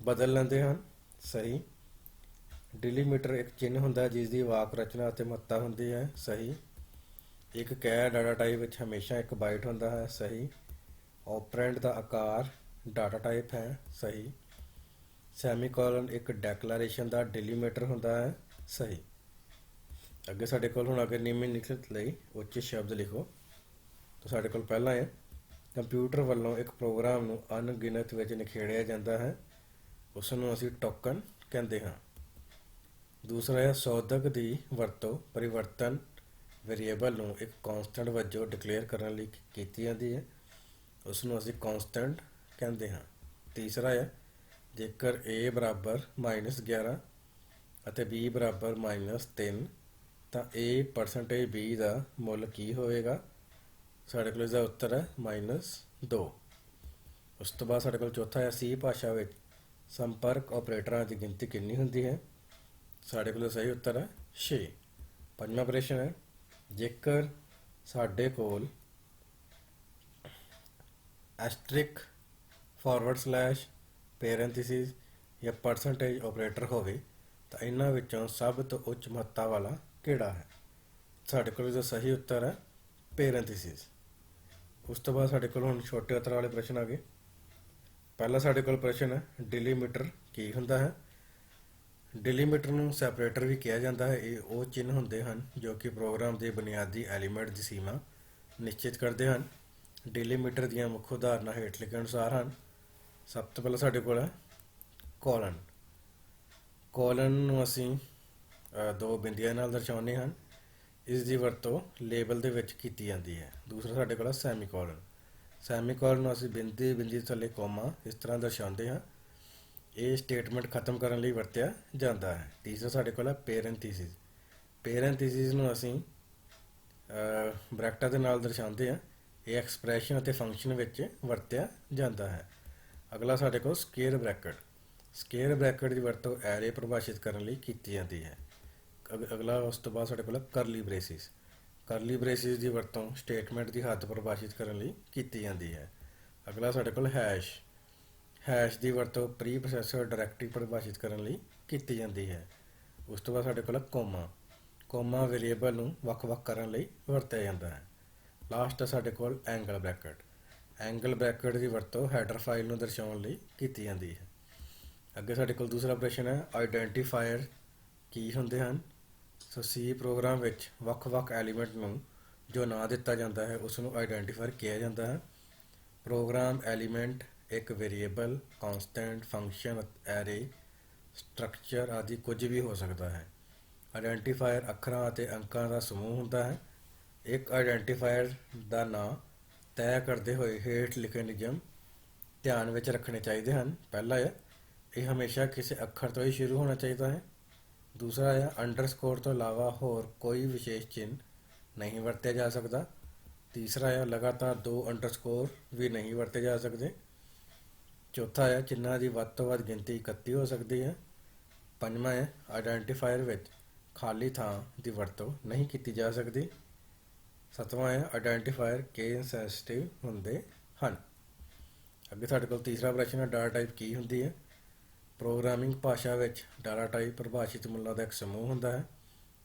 ਬਦਲ ਲੈਂਦੇ ਹਨ। ਸਹੀ। ਡਿਲੀਮੀਟਰ ਇੱਕ ਚਿੰਨ੍ਹ ਹੁੰਦਾ ਜਿਸ ਦੀ ਵਾਕ ਰਚਨਾ ਅਤੇ ਮਹੱਤਤਾ ਹੁੰਦੀ ਹੈ। ਸਹੀ। ਇੱਕ ਕੈਰ ਡਾਟਾ ਟਾਈਪ ਵਿੱਚ ਹਮੇਸ਼ਾ ਇੱਕ ਬਾਈਟ ਹੁੰਦਾ ਹੈ। ਸਹੀ। ਓਪਰੈਂਡ ਦਾ ਆਕਾਰ ਡਾਟਾ ਟਾਈਪ ਹੈ। ਸਹੀ। ਸੈਮੀਕੋਲਨ ਇੱਕ ਡੈਕਲਾਰੇਸ਼ਨ ਦਾ ਡਿਲੀਮੀਟਰ ਹੁੰਦਾ ਹੈ। ਸਹੀ। ਅੱਗੇ ਸਾਡੇ ਕੋਲ ਹੁਣ ਅਗਰ ਨਿਮਨਲਿਖਤ ਲਈ ਉੱਚਿਤ ਸ਼ਬਦ ਲਿਖੋ। ਤਾਂ ਸਾਡੇ ਕੋਲ ਪਹਿਲਾ ਹੈ, ਕੰਪਿਊਟਰ ਵੱਲੋਂ ਇੱਕ ਪ੍ਰੋਗਰਾਮ ਨੂੰ ਅਣਗਿਣਤ ਵਿੱਚ ਨਿਖੇੜਿਆ ਜਾਂਦਾ ਹੈ, ਉਸ ਨੂੰ ਅਸੀਂ ਟੋਕਨ ਕਹਿੰਦੇ ਹਾਂ। ਦੂਸਰਾ ਹੈ, ਸੋਧਕ ਦੀ ਵਰਤੋਂ ਪਰਿਵਰਤਨ ਵੇਰੀਏਬਲ ਨੂੰ ਇੱਕ ਕੌਂਸਟੈਂਟ ਵਜੋਂ ਡਿਕਲੇਅਰ ਕਰਨ ਲਈ ਕੀਤੀ ਜਾਂਦੀ ਹੈ, ਉਸ ਨੂੰ ਅਸੀਂ ਕੌਂਸਟੈਂਟ ਕਹਿੰਦੇ ਹਾਂ। ਤੀਸਰਾ ਹੈ, ਜੇਕਰ a ਬਰਾਬਰ -11 ਅਤੇ b ਬਰਾਬਰ -3 ਤਾਂ a% b ਦਾ ਮੁੱਲ ਕੀ ਹੋਵੇਗਾ? ਸਾਡੇ ਕੋਲ ਇਸਦਾ ਉੱਤਰ ਹੈ -2। ਉਸ ਤੋਂ ਬਾਅਦ ਸਾਡੇ ਕੋਲ ਚੌਥਾ ਹੈ C ਭਾਸ਼ਾ ਵਿੱਚ ਸੰਪਰਕ ਆਪਰੇਟਰਾਂ ਦੀ ਗਿਣਤੀ ਕਿੰਨੀ ਹੁੰਦੀ ਹੈ? ਸਾਡੇ ਕੋਲ ਸਹੀ ਉੱਤਰ ਹੈ 6। ਪੰਜਵਾਂ ਪ੍ਰਸ਼ਨ ਹੈ, ਜੇਕਰ ਸਾਡੇ ਕੋਲ ਐਸਟਰਿਕ / ਪੈਰੇਂਥੀਸਿਸ ਜਾਂ ਪਰਸੈਂਟੇਜ ਆਪਰੇਟਰ ਹੋਵੇ ਤਾਂ ਇਹਨਾਂ ਵਿੱਚੋਂ ਸਭ ਤੋਂ ਉੱਚ ਮਹੱਤਤਾ ਵਾਲਾ ਕਿਹੜਾ ਹੈ? ਸਾਡੇ ਕੋਲ ਇਸਦਾ ਸਹੀ ਉੱਤਰ ਹੈ ਪੈਰੇਂਥੀਸਿਸ। ਉਸ ਤੋਂ ਬਾਅਦ ਸਾਡੇ ਕੋਲ ਹੁਣ ਛੋਟੇ ਉੱਤਰ ਵਾਲੇ ਪ੍ਰਸ਼ਨ ਆ ਗਏ। ਪਹਿਲਾ ਸਾਡੇ ਕੋਲ ਪ੍ਰਸ਼ਨ ਹੈ, ਡਿਲੀਮੀਟਰ ਕੀ ਹੁੰਦਾ ਹੈ? ਡਿਲੀਮੀਟਰ ਨੂੰ ਸੈਪਰੇਟਰ ਵੀ ਕਿਹਾ ਜਾਂਦਾ ਹੈ। ਇਹ ਉਹ ਚਿੰਨ੍ਹ ਹੁੰਦੇ ਹਨ ਜੋ ਕਿ ਪ੍ਰੋਗਰਾਮ ਦੇ ਬੁਨਿਆਦੀ ਐਲੀਮੈਂਟ ਦੀ ਸੀਮਾ ਨਿਸ਼ਚਿਤ ਕਰਦੇ ਹਨ। ਡਿਲੀਮੀਟਰ ਦੀਆਂ ਮੁੱਖ ਉਦਾਹਰਨਾਂ ਹੇਠ ਲਿਖੇ ਅਨੁਸਾਰ ਹਨ। ਸਭ ਤੋਂ ਪਹਿਲਾਂ ਸਾਡੇ ਕੋਲ ਹੈ ਕੋਲਨ। ਕੋਲਨ ਨੂੰ ਅਸੀਂ ਦੋ ਬਿੰਦੀਆਂ ਨਾਲ ਦਰਸਾਉਂਦੇ ਹਨ। ਇਸ ਦੀ ਵਰਤੋਂ ਲੇਬਲ ਦੇ ਵਿੱਚ ਕੀਤੀ ਜਾਂਦੀ ਹੈ। ਦੂਸਰਾ ਸਾਡੇ ਕੋਲ ਹੈ ਸੈਮੀਕੋਲਨ। ਸੈਮੀਕੋਲਨ ਨੂੰ ਅਸੀਂ ਬਿੰਦੀ ਬਿੰਦੀ ਥੱਲੇ ਕੋਮਾ ਇਸ ਤਰ੍ਹਾਂ ਦਰਸਾਉਂਦੇ ਹਾਂ। ਇਹ ਸਟੇਟਮੈਂਟ ਖਤਮ ਕਰਨ ਲਈ ਵਰਤਿਆ ਜਾਂਦਾ ਹੈ। ਤੀਸਰਾ ਸਾਡੇ ਕੋਲ ਹੈ ਪੈਰੇਂਥੀਸਿਸ। ਪੈਰੇਂਥੀਸਿਸ ਨੂੰ ਅਸੀਂ ਬ੍ਰੈਕਟਾਂ ਦੇ ਨਾਲ ਦਰਸਾਉਂਦੇ ਹਾਂ। ਇਹ ਐਕਸਪ੍ਰੈਸ਼ਨ ਅਤੇ ਫੰਕਸ਼ਨ ਵਿੱਚ ਵਰਤਿਆ ਜਾਂਦਾ ਹੈ। ਅਗਲਾ ਸਾਡੇ ਕੋਲ ਸਕੁਏਅਰ ਬ੍ਰੈਕਟ। ਸਕੁਏਅਰ ਬ੍ਰੈਕਟ ਦੀ ਵਰਤੋਂ ਐਰੇ ਪਰਿਭਾਸ਼ਿਤ ਕਰਨ ਲਈ ਕੀਤੀ ਜਾਂਦੀ ਹੈ। ਅਗਲਾ ਉਸ ਤੋਂ ਬਾਅਦ ਸਾਡੇ ਕੋਲ ਕਰਲੀ ਬ੍ਰੇਸਿਸ। ਕਰਲੀ ਬ੍ਰੇਸਿਸ ਦੀ ਵਰਤੋਂ ਸਟੇਟਮੈਂਟ ਦੀ ਹੱਦ ਪਰਿਭਾਸ਼ਿਤ ਕਰਨ ਲਈ ਕੀਤੀ ਜਾਂਦੀ ਹੈ। ਅਗਲਾ ਸਾਡੇ ਕੋਲ ਹੈਸ਼। ਹੈਸ਼ ਦੀ ਵਰਤੋਂ ਪ੍ਰੀ ਪ੍ਰੋਸੈਸਰ ਡਾਇਰੈਕਟਰੀ ਪਰਿਭਾਸ਼ਿਤ ਕਰਨ ਲਈ ਕੀਤੀ ਜਾਂਦੀ ਹੈ। ਉਸ ਤੋਂ ਬਾਅਦ ਸਾਡੇ ਕੋਲ ਕੋਮਾ। ਕੋਮਾ ਵੇਰੀਏਬਲ ਨੂੰ ਵੱਖ-ਵੱਖ ਕਰਨ ਲਈ ਵਰਤਿਆ ਜਾਂਦਾ ਹੈ। ਲਾਸਟ ਹੈ ਸਾਡੇ ਕੋਲ ਐਂਗਲ ਬ੍ਰੈਕਟ। ਐਂਗਲ ਬ੍ਰੈਕਟ ਦੀ ਵਰਤੋਂ ਹੈਡਰ ਫਾਈਲ ਨੂੰ ਦਰਸਾਉਣ ਲਈ ਕੀਤੀ ਜਾਂਦੀ ਹੈ। ਅੱਗੇ ਸਾਡੇ ਕੋਲ ਦੂਸਰਾ ਪ੍ਰਸ਼ਨ ਹੈ, ਆਈਡੈਂਟੀਫਾਇਰ ਕੀ ਹੁੰਦੇ ਹਨ? ਸੋ ਸੀ ਪ੍ਰੋਗਰਾਮ ਵਿੱਚ ਵੱਖ-ਵੱਖ ਐਲੀਮੈਂਟ ਨੂੰ ਜੋ ਨਾਂ ਦਿੱਤਾ ਜਾਂਦਾ ਹੈ ਉਸ ਨੂੰ ਆਈਡੈਂਟੀਫਾਇਰ ਕਿਹਾ ਜਾਂਦਾ ਹੈ। ਪ੍ਰੋਗਰਾਮ ਐਲੀਮੈਂਟ ਇੱਕ variable, constant, function, array, structure ਆਦਿ ਕੁਝ ਵੀ ਹੋ ਸਕਦਾ ਹੈ। ਆਈਡੈਂਟੀਫਾਇਰ ਅੱਖਰਾਂ ਅਤੇ ਅੰਕਾਂ ਦਾ ਸਮੂਹ ਹੁੰਦਾ ਹੈ। ਇੱਕ ਆਈਡੈਂਟੀਫਾਇਰ ਦਾ ਨਾਂ ਤੈਅ ਕਰਦੇ ਹੋਏ ਹੇਠ ਲਿਖੇ ਨਿਯਮ ਧਿਆਨ ਵਿੱਚ ਰੱਖਣੇ ਚਾਹੀਦੇ ਹਨ। ਪਹਿਲਾ ਹੈ, ਇਹ ਹਮੇਸ਼ਾ ਕਿਸੇ ਅੱਖਰ ਤੋਂ ਹੀ ਸ਼ੁਰੂ ਹੋਣਾ ਚਾਹੀਦਾ ਹੈ। ਦੂਸਰਾ ਹੈ, ਅੰਡਰਸਕੋਰ ਤੋਂ ਇਲਾਵਾ ਹੋਰ ਕੋਈ ਵਿਸ਼ੇਸ਼ ਚਿੰਨ੍ਹ ਨਹੀਂ ਵਰਤਿਆ ਜਾ ਸਕਦਾ। ਤੀਸਰਾ ਹੈ, ਲਗਾਤਾਰ 2 ਅੰਡਰਸਕੋਰ ਵੀ ਨਹੀਂ ਵਰਤੇ ਜਾ ਸਕਦੇ। ਚੌਥਾ ਹੈ, ਚਿੰਨ੍ਹਾਂ ਦੀ ਵੱਧ ਤੋਂ ਵੱਧ ਗਿਣਤੀ 31 ਹੋ ਸਕਦੀ ਹੈ। ਪੰਜਵਾਂ ਹੈ, ਆਈਡੈਂਟੀਫਾਇਰ ਵਿੱਚ ਖਾਲੀ ਥਾਂ ਦੀ ਵਰਤੋਂ ਨਹੀਂ ਕੀਤੀ ਜਾ ਸਕਦੀ। ਸੱਤਵਾਂ ਹੈ, ਆਈਡੈਂਟੀਫਾਇਰ ਕੇਸ ਸੈਂਸਿਟਿਵ ਹੁੰਦੇ ਹਨ। ਅੱਗੇ ਸਾਡੇ ਕੋਲ ਤੀਸਰਾ ਪ੍ਰਸ਼ਨ ਹੈ, ਡਾਟਾ ਟਾਈਪ ਕੀ ਹੁੰਦੀ ਹੈ? ਪ੍ਰੋਗਰਾਮਿੰਗ ਭਾਸ਼ਾ ਵਿੱਚ ਡਾਟਾ ਟਾਈਪ ਪਰਿਭਾਸ਼ਿਤ ਮੁੱਲਾਂ ਦਾ ਇੱਕ ਸਮੂਹ ਹੁੰਦਾ ਹੈ।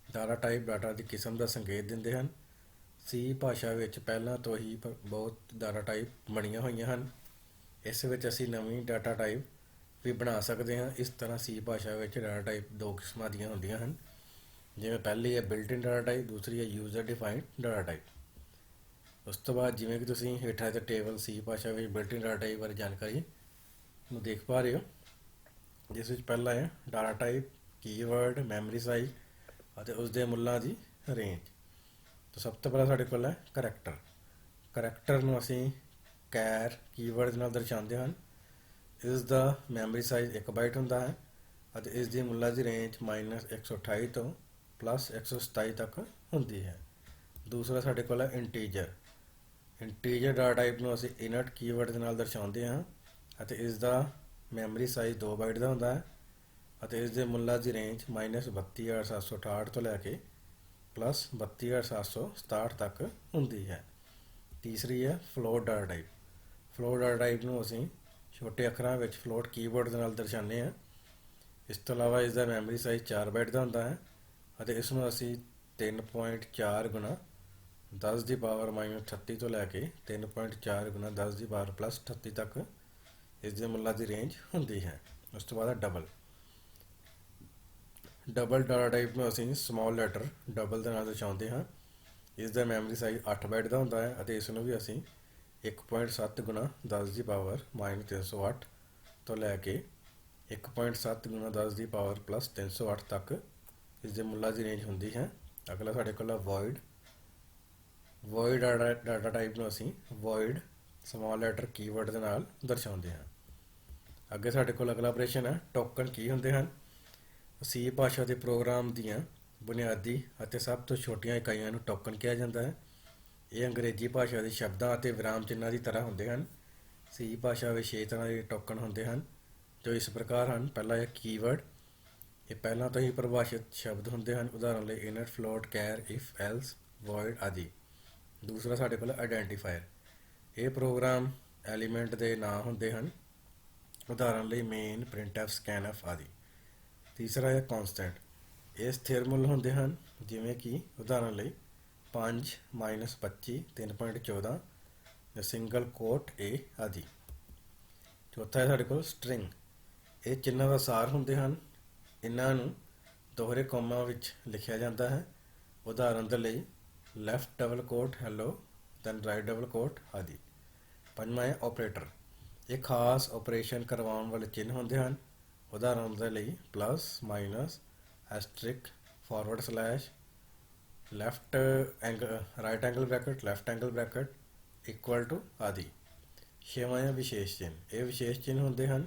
ਡਾਟਾ ਟਾਈਪ ਡਾਟਾ ਦੀ ਕਿਸਮ ਦਾ ਸੰਕੇਤ ਦਿੰਦੇ ਹਨ। ਸੀ ਭਾਸ਼ਾ ਵਿੱਚ ਪਹਿਲਾਂ ਤੋਂ ਹੀ ਬਹੁਤ ਡਾਟਾ ਟਾਈਪ ਬਣੀਆਂ ਹੋਈਆਂ ਹਨ। ਇਸ ਵਿੱਚ ਅਸੀਂ ਨਵੀਂ ਡਾਟਾ ਟਾਈਪ ਵੀ ਬਣਾ ਸਕਦੇ ਹਾਂ। ਇਸ ਤਰ੍ਹਾਂ ਸੀ ਭਾਸ਼ਾ ਵਿੱਚ ਡਾਟਾ ਟਾਈਪ ਦੋ ਕਿਸਮਾਂ ਦੀਆਂ ਹੁੰਦੀਆਂ ਹਨ। ਜਿਵੇਂ ਪਹਿਲੀ ਹੈ ਬਿਲਟ ਇਨ ਡਾਟਾ ਟਾਈਪ, ਦੂਸਰੀ ਹੈ ਯੂਜ਼ਰ ਡਿਫਾਈਨਡ ਡਾਟਾ ਟਾਈਪ। ਉਸ ਤੋਂ ਬਾਅਦ ਜਿਵੇਂ ਕਿ ਤੁਸੀਂ ਹੇਠਾਂ ਦੇ ਟੇਬਲ ਸੀ ਭਾਸ਼ਾ ਵਿੱਚ ਬਿਲਟ ਇਨ ਡਾਟਾ ਟਾਈਪ ਬਾਰੇ ਜਾਣਕਾਰੀ ਨੂੰ ਦੇਖ ਪਾ ਰਹੇ ਹੋ, ਜਿਸ ਵਿੱਚ ਪਹਿਲਾ ਹੈ data type, keyword, memory size ਅਤੇ ਉਸ ਦੇ ਮੁੱਲਾਂ ਦੀ ਰੇਂਜ। ਤਾਂ ਸਭ ਤੋਂ ਪਹਿਲਾਂ ਸਾਡੇ ਕੋਲ ਹੈ ਕਰੈਕਟਰ। ਕਰੈਕਟਰ ਨੂੰ ਅਸੀਂ ਕੈਰ ਕੀਵਰਡ ਨਾਲ ਦਰਸਾਉਂਦੇ ਹਨ। ਇਸ ਦਾ ਮੈਮਰੀ ਸਾਈਜ਼ 1 ਬਾਈਟ ਹੁੰਦਾ ਹੈ ਅਤੇ ਇਸ ਦੀ ਮੁੱਲਾਂ ਦੀ ਰੇਂਜ -128 ਤੋਂ +127 ਤੱਕ ਹੁੰਦੀ ਹੈ। ਦੂਸਰਾ ਸਾਡੇ ਕੋਲ ਹੈ ਇੰਟੀਜਰ। ਇੰਟੀਜਰ ਡਾਟਾ ਟਾਈਪ ਨੂੰ ਅਸੀਂ ਇਨਟ ਕੀਵਰਡ ਦੇ ਨਾਲ ਦਰਸਾਉਂਦੇ ਹਾਂ ਅਤੇ ਇਸ ਦਾ ਮੈਮਰੀ ਸਾਈਜ਼ 2 ਬਾਈਟ ਦਾ ਹੁੰਦਾ ਹੈ ਅਤੇ ਇਸ ਦੇ ਮੁੱਲਾਂ ਦੀ ਰੇਂਜ -32768 ਤੋਂ ਲੈ ਕੇ +32767 ਤੱਕ ਹੁੰਦੀ ਹੈ। ਤੀਸਰੀ ਹੈ float data type. Float data type ਨੂੰ ਅਸੀਂ ਛੋਟੇ ਅੱਖਰਾਂ ਵਿੱਚ ਫਲੋਟ ਕੀਵਰਡ ਦੇ ਨਾਲ ਦਰਸਾਉਂਦੇ ਹਾਂ। ਇਸ ਤੋਂ ਇਲਾਵਾ ਇਸ ਦਾ ਮੈਮਰੀ ਸਾਈਜ਼ 4 ਬਾਈਟ ਦਾ ਹੁੰਦਾ ਹੈ ਅਤੇ ਇਸ ਨੂੰ ਅਸੀਂ 3.4 ਗੁਣਾ 10 ਦੀ ਪਾਵਰ -38 ਤੋਂ ਲੈ ਕੇ 3.4 ਗੁਣਾ 10 ਦੀ ਪਾਵਰ +38 ਤੱਕ ਇਸ ਦੇ ਮੁੱਲਾਂ ਦੀ ਰੇਂਜ ਹੁੰਦੀ ਹੈ। ਉਸ ਤੋਂ ਬਾਅਦ ਹੈ ਡਬਲ। ਡਬਲ ਡਾਟਾ ਟਾਈਪ ਨੂੰ ਅਸੀਂ ਸਮਾਲ ਲੈਟਰ ਡਬਲ ਦੇ ਨਾਲ ਦਰਸਾਉਂਦੇ ਹਾਂ। ਇਸ ਦਾ ਮੈਮਰੀ ਸਾਈਜ਼ 8 ਬਾਈਟ ਦਾ ਹੁੰਦਾ ਹੈ ਅਤੇ ਇਸ ਨੂੰ ਵੀ ਅਸੀਂ 1.7 ਗੁਣਾ 10 ਦੀ ਪਾਵਰ -308 ਤੋਂ ਲੈ ਕੇ 1.7 ਗੁਣਾ 10 ਦੀ ਪਾਵਰ +308 ਤੱਕ ਇਸ ਦੇ ਮੁੱਲਾਂ ਦੀ ਰੇਂਜ ਹੁੰਦੀ ਹੈ। ਅਗਲਾ ਸਾਡੇ ਕੋਲ ਹੈ ਵੋਇਡ। ਵੋਇਡ ਡਾਟਾ ਟਾਈਪ ਨੂੰ ਅਸੀਂ ਵੋਇਡ ਸਮਾਲ ਲੈਟਰ ਕੀਵਰਡ ਦੇ ਨਾਲ ਦਰਸਾਉਂਦੇ ਹਾਂ। ਅੱਗੇ ਸਾਡੇ ਕੋਲ ਅਗਲਾ ਆਪਰੇਸ਼ਨ ਹੈ ਟੋਕਨ ਕੀ ਹੁੰਦੇ ਹਨ? ਸੀ ਭਾਸ਼ਾ ਦੇ ਪ੍ਰੋਗਰਾਮ ਦੀਆਂ ਬੁਨਿਆਦੀ ਅਤੇ ਸਭ ਤੋਂ ਛੋਟੀਆਂ ਇਕਾਈਆਂ ਨੂੰ ਟੋਕਨ ਕਿਹਾ ਜਾਂਦਾ ਹੈ। ਇਹ ਅੰਗਰੇਜ਼ੀ ਭਾਸ਼ਾ ਦੇ ਸ਼ਬਦਾਂ ਅਤੇ ਵਿਰਾਮ ਚਿੰਨ੍ਹਾਂ ਦੀ ਤਰ੍ਹਾਂ ਹੁੰਦੇ ਹਨ। ਸੀ ਭਾਸ਼ਾ ਵਿੱਚ 6 ਤਰ੍ਹਾਂ ਦੇ ਟੋਕਨ ਹੁੰਦੇ ਹਨ ਜੋ ਇਸ ਪ੍ਰਕਾਰ ਹਨ। ਪਹਿਲਾ ਹੈ ਕੀਵਰਡ। ਇਹ ਪਹਿਲਾਂ ਤੋਂ ਹੀ ਪਰਿਭਾਸ਼ਿਤ ਸ਼ਬਦ ਹੁੰਦੇ ਹਨ, ਉਦਾਹਰਨ ਲਈ int, float, char, if, else, void ਆਦਿ। ਦੂਸਰਾ ਸਾਡੇ ਕੋਲ ਆਈਡੈਂਟੀਫਾਇਰ। ਇਹ ਪ੍ਰੋਗਰਾਮ ਐਲੀਮੈਂਟ ਦੇ ਨਾਂ ਹੁੰਦੇ ਹਨ, ਉਦਾਹਰਨ ਲਈ ਮੇਨ, ਪ੍ਰਿੰਟਐਫ, ਸਕੈਨਐਫ ਆਦਿ। ਤੀਸਰਾ ਹੈ ਕੌਂਸਟੈਂਟ। ਇਹ ਸਥਿਰ ਮੁੱਲ ਹੁੰਦੇ ਹਨ, ਜਿਵੇਂ ਕਿ ਉਦਾਹਰਨ ਲਈ 5 -25 3.14 ਜਾਂ ਸਿੰਗਲ ਕੋਟ ਏ ਆਦਿ। ਚੌਥਾ ਹੈ ਸਾਡੇ ਕੋਲ ਸਟਰਿੰਗ। ਇਹ ਚਿੰਨ੍ਹਾਂ ਦਾ ਸਾਰ ਹੁੰਦੇ ਹਨ। ਇਹਨਾਂ ਨੂੰ ਦੋਹਰੇ ਕੌਮਾਂ ਵਿੱਚ ਲਿਖਿਆ ਜਾਂਦਾ ਹੈ, ਉਦਾਹਰਨ ਦੇ ਲਈ left double coat hello, then right double coat ਆਦਿ। ਪੰਜਵਾਂ ਹੈ ਆਪਰੇਟਰ। ਇਹ ਖਾਸ ਆਪਰੇਸ਼ਨ ਕਰਵਾਉਣ ਵਾਲੇ ਚਿੰਨ੍ਹ ਹੁੰਦੇ ਹਨ, ਉਦਾਹਰਨ ਦੇ ਲਈ plus, minus, asterisk, forward slash, right angle bracket, left angle bracket, equal to ਆਦਿ। ਛੇਵਾਂ ਹੈ ਵਿਸ਼ੇਸ਼ ਚਿੰਨ੍ਹ। ਇਹ ਵਿਸ਼ੇਸ਼ ਚਿੰਨ੍ਹ ਹੁੰਦੇ ਹਨ,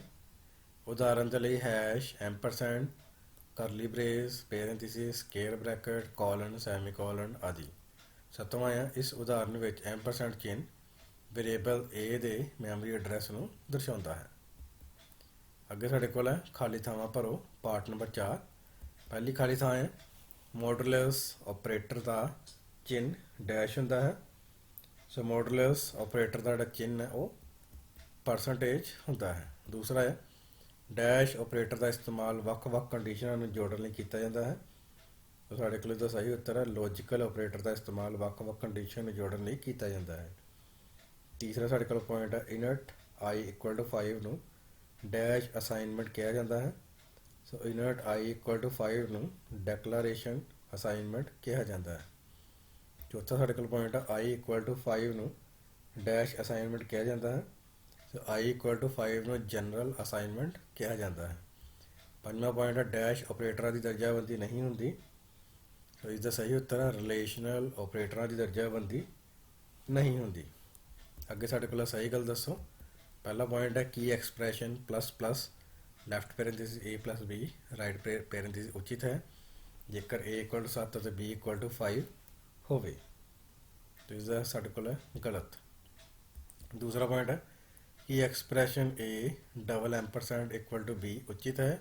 ਉਦਾਹਰਨ ਦੇ ਲਈ hash, ampersand, curly brace, parenthesis, square bracket, colon, semicolon ਆਦਿ। ਸੱਤਵਾਂ ਹੈ ਇਸ ਉਦਾਹਰਨ ਵਿੱਚ ਐਮਪਰਸੈਂਡ ਚਿੰਨ੍ਹ ਵੇਰੀਏਬਲ a ਦੇ ਮੈਮਰੀ ਐਡਰੈਸ ਨੂੰ ਦਰਸਾਉਂਦਾ ਹੈ। ਅੱਗੇ ਸਾਡੇ ਕੋਲ ਹੈ ਖਾਲੀ ਥਾਵਾਂ ਭਰੋ, ਪਾਰਟ ਨੰਬਰ 4। ਪਹਿਲੀ ਖਾਲੀ ਥਾਂ ਹੈ ਮੋਡੂਲਸ ਆਪਰੇਟਰ ਦਾ ਚਿੰਨ੍ਹ ਡੈਸ਼ ਹੁੰਦਾ ਹੈ। ਸੋ ਮੋਡੂਲਸ ਆਪਰੇਟਰ ਦਾ ਜਿਹੜਾ ਚਿੰਨ੍ਹ ਹੈ ਉਹ ਪਰਸੈਂਟੇਜ ਹੁੰਦਾ ਹੈ। ਦੂਸਰਾ ਹੈ ਡੈਸ਼ ਆਪਰੇਟਰ ਦਾ ਇਸਤੇਮਾਲ ਵੱਖ-ਵੱਖ ਕੰਡੀਸ਼ਨਾਂ ਨੂੰ ਜੋੜਨ ਲਈ ਕੀਤਾ ਜਾਂਦਾ ਹੈ। ਸੋ ਸਾਡੇ ਕੋਲ ਇਹਦਾ ਸਹੀ ਉੱਤਰ ਹੈ ਲੌਜੀਕਲ ਆਪਰੇਟਰ ਦਾ ਇਸਤੇਮਾਲ ਵੱਖ-ਵੱਖ ਕੰਡੀਸ਼ਨ ਨੂੰ ਜੋੜਨ ਲਈ ਕੀਤਾ ਜਾਂਦਾ ਹੈ। ਤੀਸਰਾ ਸਾਡੇ ਕੋਲ ਪੁਆਇੰਟ ਹੈ ਇਨਟ i = 5 ਨੂੰ ਡੈਸ਼ ਅਸਾਈਨਮੈਂਟ ਕਿਹਾ ਜਾਂਦਾ ਹੈ। ਸੋ ਇਨਟ i = 5 ਨੂੰ ਡੈਕਲਾਰੇਸ਼ਨ ਅਸਾਈਨਮੈਂਟ ਕਿਹਾ ਜਾਂਦਾ ਹੈ। ਚੌਥਾ ਸਾਡੇ ਕੋਲ ਪੁਆਇੰਟ ਹੈ i = 5 ਨੂੰ ਡੈਸ਼ ਅਸਾਈਨਮੈਂਟ ਕਿਹਾ ਜਾਂਦਾ ਹੈ। ਸੋ i = 5 ਨੂੰ ਜਨਰਲ ਅਸਾਈਨਮੈਂਟ ਕਿਹਾ ਜਾਂਦਾ ਹੈ। ਪੰਜਵਾਂ ਪੁਆਇੰਟ ਹੈ ਡੈਸ਼ ਆਪਰੇਟਰਾਂ ਦੀ ਦਰਜਾਬੰਦੀ ਨਹੀਂ ਹੁੰਦੀ। ਸੋ ਇਸ ਦਾ ਸਹੀ ਉੱਤਰ ਹੈ ਰਿਲੇਸ਼ਨਲ ਆਪਰੇਟਰਾਂ ਦੀ ਦਰਜਾਬੰਦੀ ਨਹੀਂ ਹੁੰਦੀ। ਅੱਗੇ ਸਾਡੇ ਕੋਲ ਸਹੀ ਗੱਲ ਦੱਸੋ। ਪਹਿਲਾ ਪੁਆਇੰਟ ਹੈ ਕੀ expression plus plus left parenthesis a + b right parenthesis ਉਚਿਤ ਹੈ ਜੇਕਰ a = 7 ਅਤੇ b = 5 ਹੋਵੇ। तो इसका ਸਾਡੇ ਕੋਲ ਹੈ ਗਲਤ। ਦੂਸਰਾ ਪੁਆਇੰਟ ਹੈ ਕਿ ਐਕਸਪ੍ਰੈਸ਼ਨ a ਡਬਲ ਐਮਪਰਸੈਂਡ = b ਉਚਿਤ ਹੈ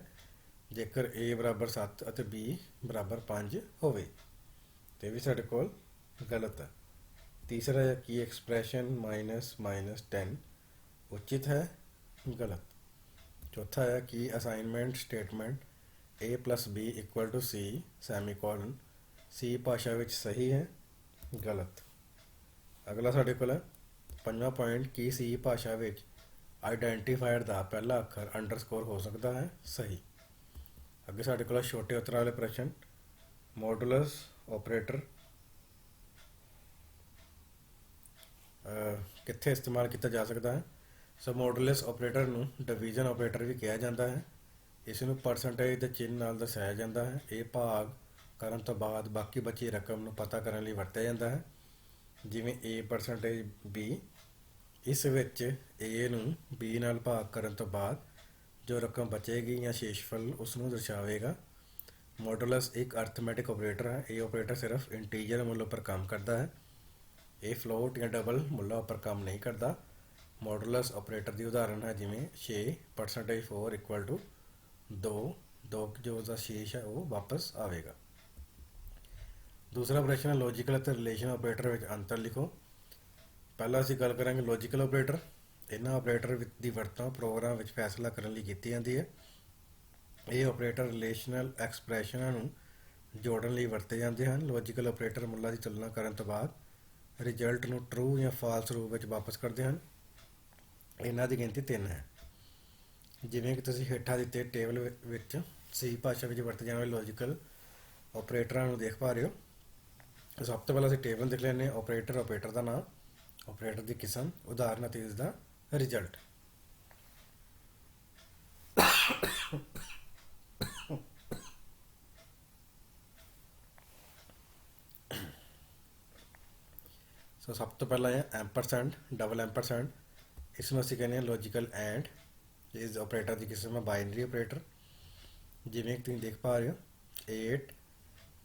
ਜੇਕਰ a = 7 ਅਤੇ b = 5 ਹੋਵੇ। ਤੇ ਵੀ ਸਾਡੇ ਕੋਲ ਗਲਤ ਹੈ। ਤੀਸਰਾ ਹੈ ਕਿ ਐਕਸਪ੍ਰੈਸ਼ਨ -10 ਉਚਿਤ ਹੈ, ਗਲਤ। ਚੌਥਾ ਹੈ ਕਿ assignment statement a + b = c semicolon C ਭਾਸ਼ਾ ਵਿੱਚ ਸਹੀ ਹੈ, ਗਲਤ। ਅਗਲਾ ਸਾਡੇ ਕੋਲ ਹੈ ਪੰਜਵਾਂ ਪੁਆਇੰਟ ਕਿ C ਭਾਸ਼ਾ ਵਿੱਚ ਆਈਡੈਂਟੀਫਾਇਰ ਦਾ ਪਹਿਲਾ ਅੱਖਰ ਅੰਡਰਸਕੋਰ ਹੋ ਸਕਦਾ ਹੈ, ਸਹੀ। ਅੱਗੇ ਸਾਡੇ ਕੋਲ ਛੋਟੇ ਉੱਤਰਾਂ ਵਾਲੇ ਪ੍ਰਸ਼ਨ। ਮੋਡੂਲਸ ਆਪਰੇਟਰ ਕਿੱਥੇ ਇਸਤੇਮਾਲ ਕੀਤਾ ਜਾ ਸਕਦਾ ਹੈ। ਸੋ ਮੋਡੂਲਸ ਆਪਰੇਟਰ ਨੂੰ ਡਿਵੀਜ਼ਨ ਆਪਰੇਟਰ ਵੀ ਕਿਹਾ ਜਾਂਦਾ ਹੈ। ਇਸ ਨੂੰ ਪਰਸੈਂਟੇਜ ਦੇ ਚਿੰਨ੍ਹ ਨਾਲ ਦਰਸਾਇਆ ਜਾਂਦਾ ਹੈ। ਇਹ ਭਾਗ ਕਰਨ ਤੋਂ ਬਾਅਦ ਬਾਕੀ ਬਚੀ ਰਕਮ ਨੂੰ ਪਤਾ ਕਰਨ ਲਈ ਵਰਤਿਆ ਜਾਂਦਾ ਹੈ, ਜਿਵੇਂ a%b। ਇਸ ਵਿੱਚ a ਨੂੰ b ਨਾਲ ਭਾਗ ਕਰਨ ਤੋਂ ਬਾਅਦ ਜੋ ਰਕਮ ਬਚੇਗੀ ਜਾਂ ਸ਼ੇਸ਼ਫਲ ਉਸ ਨੂੰ ਦਰਸਾਵੇਗਾ। ਮੋਡੂਲਸ ਇੱਕ ਅਰਥਮੈਟਿਕ ਆਪਰੇਟਰ ਹੈ। ਇਹ ਆਪਰੇਟਰ ਸਿਰਫ ਇੰਟੀਜਰ ਮੁੱਲ ਉੱਪਰ ਕੰਮ ਕਰਦਾ ਹੈ। ਇਹ ਫਲੋਟ ਜਾਂ ਡਬਲ ਮੁੱਲਾਂ ਉੱਪਰ ਕੰਮ ਨਹੀਂ ਕਰਦਾ। ਮੋਡੂਲਸ ਆਪਰੇਟਰ ਦੀ ਉਦਾਹਰਨ ਹੈ ਜਿਵੇਂ 6%4 = 2 ਜੋ ਉਸਦਾ ਸ਼ੇਸ਼ ਹੈ ਉਹ ਵਾਪਸ ਆਵੇਗਾ। ਦੂਸਰਾ ਪ੍ਰਸ਼ਨ ਹੈ ਲੌਜੀਕਲ ਅਤੇ ਰਿਲੇਸ਼ਨ ਆਪਰੇਟਰ ਵਿੱਚ ਅੰਤਰ ਲਿਖੋ। ਪਹਿਲਾਂ ਅਸੀਂ ਗੱਲ ਕਰਾਂਗੇ ਲੌਜੀਕਲ ਆਪਰੇਟਰ। ਇਹਨਾਂ ਆਪਰੇਟਰ ਦੀ ਵਰਤੋਂ ਪ੍ਰੋਗਰਾਮ ਵਿੱਚ ਫੈਸਲਾ ਕਰਨ ਲਈ ਕੀਤੀ ਜਾਂਦੀ ਹੈ। ਇਹ ਆਪਰੇਟਰ ਰਿਲੇਸ਼ਨਲ ਐਕਸਪ੍ਰੈਸ਼ਨਾਂ ਨੂੰ ਜੋੜਨ ਲਈ ਵਰਤੇ ਜਾਂਦੇ ਹਨ। ਲੌਜੀਕਲ ਆਪਰੇਟਰ ਮੁੱਲਾਂ ਦੀ ਤੁਲਨਾ ਕਰਨ ਤੋਂ ਬਾਅਦ ਰਿਜ਼ਲਟ ਨੂੰ ਟਰੂ ਜਾਂ ਫਾਲਸ ਰੂਪ ਵਿੱਚ ਵਾਪਸ ਕਰਦੇ ਹਨ। ਇਹਨਾਂ ਦੀ ਗਿਣਤੀ 3 ਹੈ। ਜਿਵੇਂ ਕਿ ਤੁਸੀਂ ਹੇਠਾਂ ਦਿੱਤੇ ਟੇਬਲ ਵਿੱਚ C ਭਾਸ਼ਾ ਵਿੱਚ ਵਰਤੇ ਜਾਣ ਵਾਲੇ ਲੌਜੀਕਲ ਆਪਰੇਟਰਾਂ ਨੂੰ ਦੇਖ ਪਾ ਰਹੇ ਹੋ। ਸਭ ਤੋਂ ਪਹਿਲਾਂ ਅਸੀਂ ਟੇਬਲ ਦੇਖ ਲੈਂਦੇ ਹਾਂ। ਆਪਰੇਟਰ ਦਾ ਨਾਮ, ਆਪਰੇਟਰ ਦੀ ਕਿਸਮ, ਉਦਾਹਰਨ ਅਤੇ ਇਸ ਦਾ ਰਿਜ਼ਲਟ। ਸੋ ਸਭ ਤੋਂ ਪਹਿਲਾਂ ਹੈ ਐਮਪਰਸੈਂਡ, ਡਬਲ ਐਮਪਰਸੈਂਡ। ਇਸ ਨੂੰ ਅਸੀਂ ਕਹਿੰਦੇ ਹਾਂ ਲੌਜੀਕਲ ਐਂਡ। ਇਸ ਆਪਰੇਟਰ ਦੀ ਕਿਸਮ ਹੈ ਬਾਈਨਰੀ ਆਪਰੇਟਰ। ਜਿਵੇਂ ਕਿ ਤੁਸੀਂ ਦੇਖ ਪਾ ਰਹੇ ਹੋ 8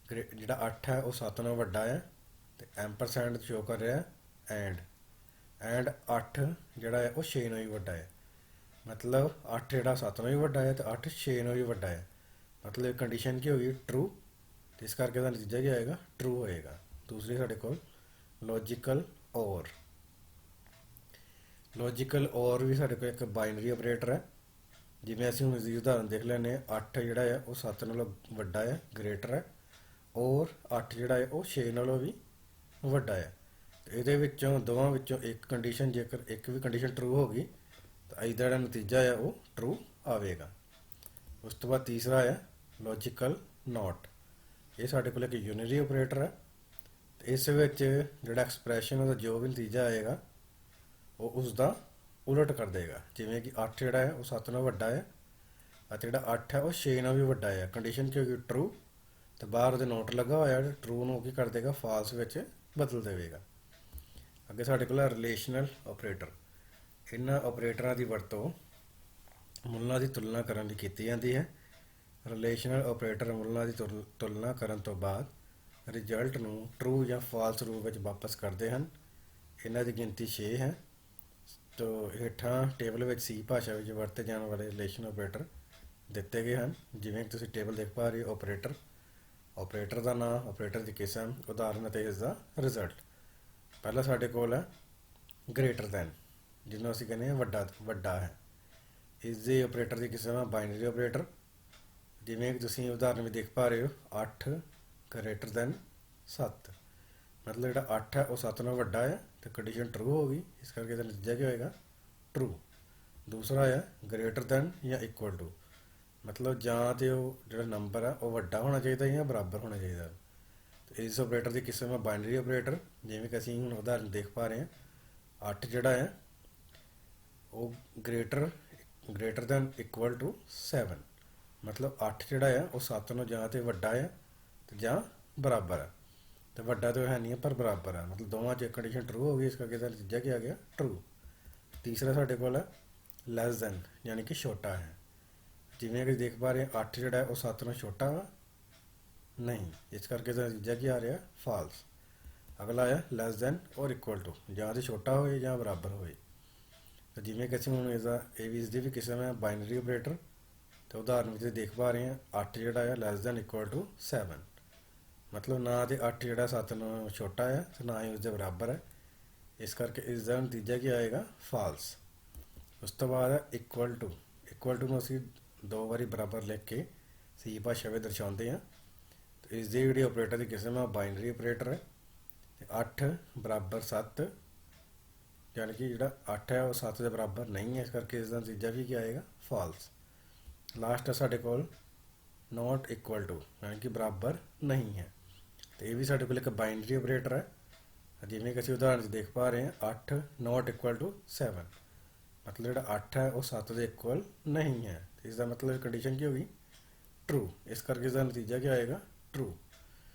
ਜਿਹੜਾ 8 ਹੈ ਉਹ 7 ਨਾਲੋਂ ਵੱਡਾ ਹੈ ਤੇ ਐਮਪਰਸੈਂਡ ਸ਼ੋ ਕਰ ਰਿਹਾ ਐਂਡ 8 ਜਿਹੜਾ ਹੈ ਉਹ 6 ਨਾਲੋਂ ਵੀ ਵੱਡਾ ਹੈ। ਮਤਲਬ 8 ਜਿਹੜਾ 7 ਨਾਲੋਂ ਵੀ ਵੱਡਾ ਹੈ ਤੇ 8 6 ਨਾਲੋਂ ਵੀ ਵੱਡਾ ਹੈ। ਮਤਲਬ ਕੰਡੀਸ਼ਨ ਕੀ ਹੋਗੀ? ਟਰੂ। ਤੇ ਇਸ ਕਰਕੇ ਇਹਦਾ ਨਤੀਜਾ ਕੀ ਆਏਗਾ? ਟਰੂ ਹੋਏਗਾ। ਦੂਸਰੀ ਸਾਡੇ ਕੋਲ ਲੌਜੀਕਲ ਔਰ। ਲੌਜੀਕਲ ਔਰ ਵੀ ਸਾਡੇ ਕੋਲ ਇੱਕ ਬਾਈਨਰੀ ਆਪਰੇਟਰ ਹੈ। ਜਿਵੇਂ ਅਸੀਂ ਹੁਣ ਇਸਦੀ ਉਦਾਹਰਨ ਦੇਖ ਲੈਂਦੇ ਹਾਂ, 8 ਜਿਹੜਾ ਹੈ ਉਹ 7 ਨਾਲੋਂ ਵੱਡਾ ਹੈ, ਗ੍ਰੇਟਰ ਹੈ, ਔਰ 8 ਜਿਹੜਾ ਹੈ ਉਹ 6 ਨਾਲੋਂ ਵੀ ਵੱਡਾ ਹੈ। ਤੇ ਇਹਦੇ ਵਿੱਚੋਂ ਦੋਵਾਂ ਵਿੱਚੋਂ ਇੱਕ ਕੰਡੀਸ਼ਨ, ਜੇਕਰ ਇੱਕ ਵੀ ਕੰਡੀਸ਼ਨ ਟਰੂ ਹੋ ਗਈ ਤਾਂ ਇਹਦਾ ਜਿਹੜਾ ਨਤੀਜਾ ਹੈ ਉਹ ਟਰੂ ਆਵੇਗਾ। ਉਸ ਤੋਂ ਬਾਅਦ ਤੀਸਰਾ ਹੈ ਲੌਜੀਕਲ ਨੋਟ। ਇਹ ਸਾਡੇ ਕੋਲ ਇੱਕ ਯੂਨਰੀ ਆਪਰੇਟਰ ਹੈ ਤੇ ਇਸ ਵਿੱਚ ਜਿਹੜਾ ਐਕਸਪ੍ਰੈਸ਼ਨ ਉਹਦਾ ਜੋ ਵੀ ਨਤੀਜਾ ਆਏਗਾ ਉਹ ਉਸ ਦਾ ਉਲਟ ਕਰ ਦੇਗਾ। ਜਿਵੇਂ ਕਿ 8 ਜਿਹੜਾ ਹੈ ਉਹ 7 ਨਾਲੋਂ ਵੱਡਾ ਹੈ ਅਤੇ ਜਿਹੜਾ 8 ਹੈ ਉਹ 6 ਨਾਲੋਂ ਵੀ ਵੱਡਾ ਹੈ। ਕੰਡੀਸ਼ਨ ਕੀ ਹੋਗੀ? ਟਰੂ। ਤੇ ਬਾਹਰ ਉਹਦੇ ਨੋਟ ਲੱਗਾ ਹੋਇਆ, ਟਰੂ ਨੂੰ ਕੀ ਕਰ ਦੇਗਾ? ਫਾਲਸ ਵਿੱਚ ਬਦਲ ਦੇਵੇਗਾ। ਅੱਗੇ ਸਾਡੇ ਕੋਲ ਹੈ ਰਿਲੇਸ਼ਨਲ ਆਪਰੇਟਰ। ਇਹਨਾਂ ਆਪਰੇਟਰਾਂ ਦੀ ਵਰਤੋਂ ਮੁੱਲਾਂ ਦੀ ਤੁਲਨਾ ਕਰਨ ਲਈ ਕੀਤੀ ਜਾਂਦੀ ਹੈ। ਰਿਲੇਸ਼ਨਲ ਆਪਰੇਟਰ ਮੁੱਲਾਂ ਦੀ ਤੁਲਨਾ ਕਰਨ ਤੋਂ ਬਾਅਦ ਰਿਜ਼ਲਟ ਨੂੰ ਟਰੂ ਜਾਂ ਫਾਲਸ ਰੂਪ ਵਿੱਚ ਵਾਪਸ ਕਰਦੇ ਹਨ। ਇਹਨਾਂ ਦੀ ਗਿਣਤੀ 6 ਹੈ। ਤੋ ਹੇਠਾਂ ਟੇਬਲ ਵਿੱਚ ਸੀ ਭਾਸ਼ਾ ਵਿੱਚ ਵਰਤੇ ਜਾਣ ਵਾਲੇ ਰਿਲੇਸ਼ਨ ਆਪਰੇਟਰ ਦਿੱਤੇ ਗਏ ਹਨ। ਜਿਵੇਂ ਕਿ ਤੁਸੀਂ ਟੇਬਲ ਦੇਖ ਪਾ ਰਹੇ ਹੋ, ਆਪਰੇਟਰ ਦਾ ਨਾਮ, ਆਪਰੇਟਰ ਦੀ ਕਿਸਮ, ਉਦਾਹਰਨ ਅਤੇ ਇਸ ਦਾ ਰਿਜ਼ਲਟ। ਪਹਿਲਾਂ ਸਾਡੇ ਕੋਲ ਹੈ ਗ੍ਰੇਟਰ ਦੈਨ, ਜਿਹਨੂੰ ਅਸੀਂ ਕਹਿੰਦੇ ਹਾਂ ਵੱਡਾ ਹੈ। ਇਸ ਦੇ ਆਪਰੇਟਰ ਦੀ ਕਿਸਮ ਹੈ ਬਾਈਨਰੀ ਆਪਰੇਟਰ। ਜਿਵੇਂ ਕਿ ਤੁਸੀਂ ਉਦਾਹਰਨ ਵਿੱਚ ਦੇਖ ਪਾ ਰਹੇ ਹੋ, 8 ਗ੍ਰੇਟਰ ਦੈਨ 7। ਮਤਲਬ ਜਿਹੜਾ 8 ਹੈ ਉਹ 7 ਨਾਲੋਂ ਵੱਡਾ ਹੈ ਤੇ ਕੰਡੀਸ਼ਨ ਟਰੂ ਹੋ ਗਈ। ਇਸ ਕਰਕੇ ਇਹਦਾ ਨਤੀਜਾ ਕੀ ਹੋਏਗਾ? ਟਰੂ। ਦੂਸਰਾ ਹੈ ਗ੍ਰੇਟਰ ਦੈਨ ਜਾਂ ਇਕੁਅਲ ਟੂ। ਮਤਲਬ ਜਾਂ ਤੇ ਉਹ ਜਿਹੜਾ ਨੰਬਰ ਹੈ ਉਹ ਵੱਡਾ ਹੋਣਾ ਚਾਹੀਦਾ ਜਾਂ ਬਰਾਬਰ ਹੋਣਾ ਚਾਹੀਦਾ। ਤੇ ਇਸ ਆਪਰੇਟਰ ਦੀ ਕਿਸਮ ਹੈ ਬਾਈਨਰੀ ਆਪਰੇਟਰ। ਜਿਵੇਂ ਕਿ ਅਸੀਂ ਹੁਣ ਉਦਾਹਰਨ ਦੇਖ ਪਾ ਰਹੇ ਹਾਂ, 8 ਜਿਹੜਾ ਹੈ ਉਹ ਗ੍ਰੇਟਰ ਦੈਨ ਇਕੁਅਲ ਟੂ 7। ਮਤਲਬ 8 ਜਿਹੜਾ ਹੈ ਉਹ 7 ਨੂੰ ਜਾਂ ਤੇ ਵੱਡਾ ਹੈ ਤੇ ਜਾਂ ਬਰਾਬਰ ਹੈ। ਤੇ ਵੱਡਾ ਤਾਂ ਹੈ ਨਹੀਂ ਹੈ ਪਰ ਬਰਾਬਰ ਹੈ। ਮਤਲਬ ਦੋਵਾਂ 'ਚ ਕੰਡੀਸ਼ਨ ਟਰੂ ਹੋ ਗਈ। ਇਸ ਕਰਕੇ ਇਹਦਾ ਨਤੀਜਾ ਕੀ ਆ ਗਿਆ? ਟਰੂ। ਤੀਸਰਾ ਸਾਡੇ ਕੋਲ ਹੈ ਲੈਸ ਦੈਨ, ਯਾਨੀ ਕਿ ਛੋਟਾ ਹੈ। ਜਿਵੇਂ ਕਿ ਦੇਖ ਪਾ ਰਹੇ ਹਾਂ, 8 ਜਿਹੜਾ ਹੈ ਉਹ 7 ਨਾਲੋਂ ਛੋਟਾ ਵਾ ਨਹੀਂ। ਇਸ ਕਰਕੇ ਇਹਦਾ ਨਤੀਜਾ ਕੀ ਆ ਰਿਹਾ? ਫਾਲਸ। ਅਗਲਾ ਹੈ ਲੈਸ ਦੈਨ ਔਰ ਇਕੁਅਲ ਟੂ, ਜਾਂ ਤੇ ਛੋਟਾ ਹੋਏ ਜਾਂ ਬਰਾਬਰ ਹੋਏ। ਤਾਂ ਜਿਵੇਂ ਕਿ ਅਸੀਂ ਹੁਣ ਇਸਦੀ ਵੀ ਕਿਸਮ ਹੈ ਬਾਈਨਰੀ ਆਪਰੇਟਰ। ਤੇ ਉਦਾਹਰਨ ਵਿੱਚ ਦੇਖ ਪਾ ਰਹੇ ਹਾਂ, 8 ਜਿਹੜਾ ਹੈ ਲੈਸ ਦੈਨ ਇਕੁਅਲ ਟੂ 7। ਮਤਲਬ ਨਾ ਤੇ 8 ਜਿਹੜਾ 7 ਨਾਲੋਂ ਛੋਟਾ ਹੈ ਤੇ ਨਾ ਹੀ ਉਸਦੇ ਬਰਾਬਰ ਹੈ। ਇਸ ਕਰਕੇ ਇਸ ਦਾ ਨਤੀਜਾ ਕੀ ਆਏਗਾ? ਫਾਲਸ। ਉਸ ਤੋਂ ਬਾਅਦ ਹੈ ਇਕੁਅਲ ਟੂ। ਇਕੁਅਲ ਟੂ ਨੂੰ ਅਸੀਂ 2 ਵਾਰੀ ਬਰਾਬਰ ਲਿਖ ਕੇ ਸੀ ਭਾਸ਼ਾ ਵਿੱਚ ਦਰਸਾਉਂਦੇ ਹਾਂ। ਤੇ ਇਸ ਦੀ ਜਿਹੜੀ ਆਪਰੇਟਰ ਦੀ ਕਿਸਮ ਹੈ ਬਾਈਨਰੀ ਆਪਰੇਟਰ ਹੈ। ਤੇ 8 ਬਰਾਬਰ 7, ਯਾਨੀ ਕਿ ਜਿਹੜਾ 8 ਹੈ ਉਹ 7 ਦੇ ਬਰਾਬਰ ਨਹੀਂ ਹੈ। ਇਸ ਕਰਕੇ ਇਸ ਦਾ ਨਤੀਜਾ ਵੀ ਕੀ ਆਏਗਾ? ਫਾਲਸ। ਲਾਸਟ ਹੈ ਸਾਡੇ ਕੋਲ ਨੋਟ ਇਕੁਅਲ ਟੂ, ਯਾਨੀ ਕਿ ਬਰਾਬਰ ਨਹੀਂ ਹੈ। ਤੇ ਇਹ ਵੀ ਸਾਡੇ ਕੋਲ ਇੱਕ ਬਾਈਨਰੀ ਆਪਰੇਟਰ ਹੈ। ਜਿਵੇਂ ਕਿ ਅਸੀਂ ਉਦਾਹਰਨ 'ਚ ਦੇਖ ਪਾ ਰਹੇ ਹਾਂ, 8 ਨੋਟ ਇਕੁਅਲ ਟੂ 7। ਮਤਲਬ ਜਿਹੜਾ 8 ਹੈ ਉਹ 7 ਦੇ ਇਕੁਅਲ ਨਹੀਂ ਹੈ। ਇਸ ਦਾ ਮਤਲਬ ਕੰਡੀਸ਼ਨ ਕੀ ਹੋਗੀ? ਟਰੂ। ਇਸ ਕਰਕੇ ਇਸ ਦਾ ਨਤੀਜਾ ਕੀ ਆਏਗਾ? ਟਰੂ।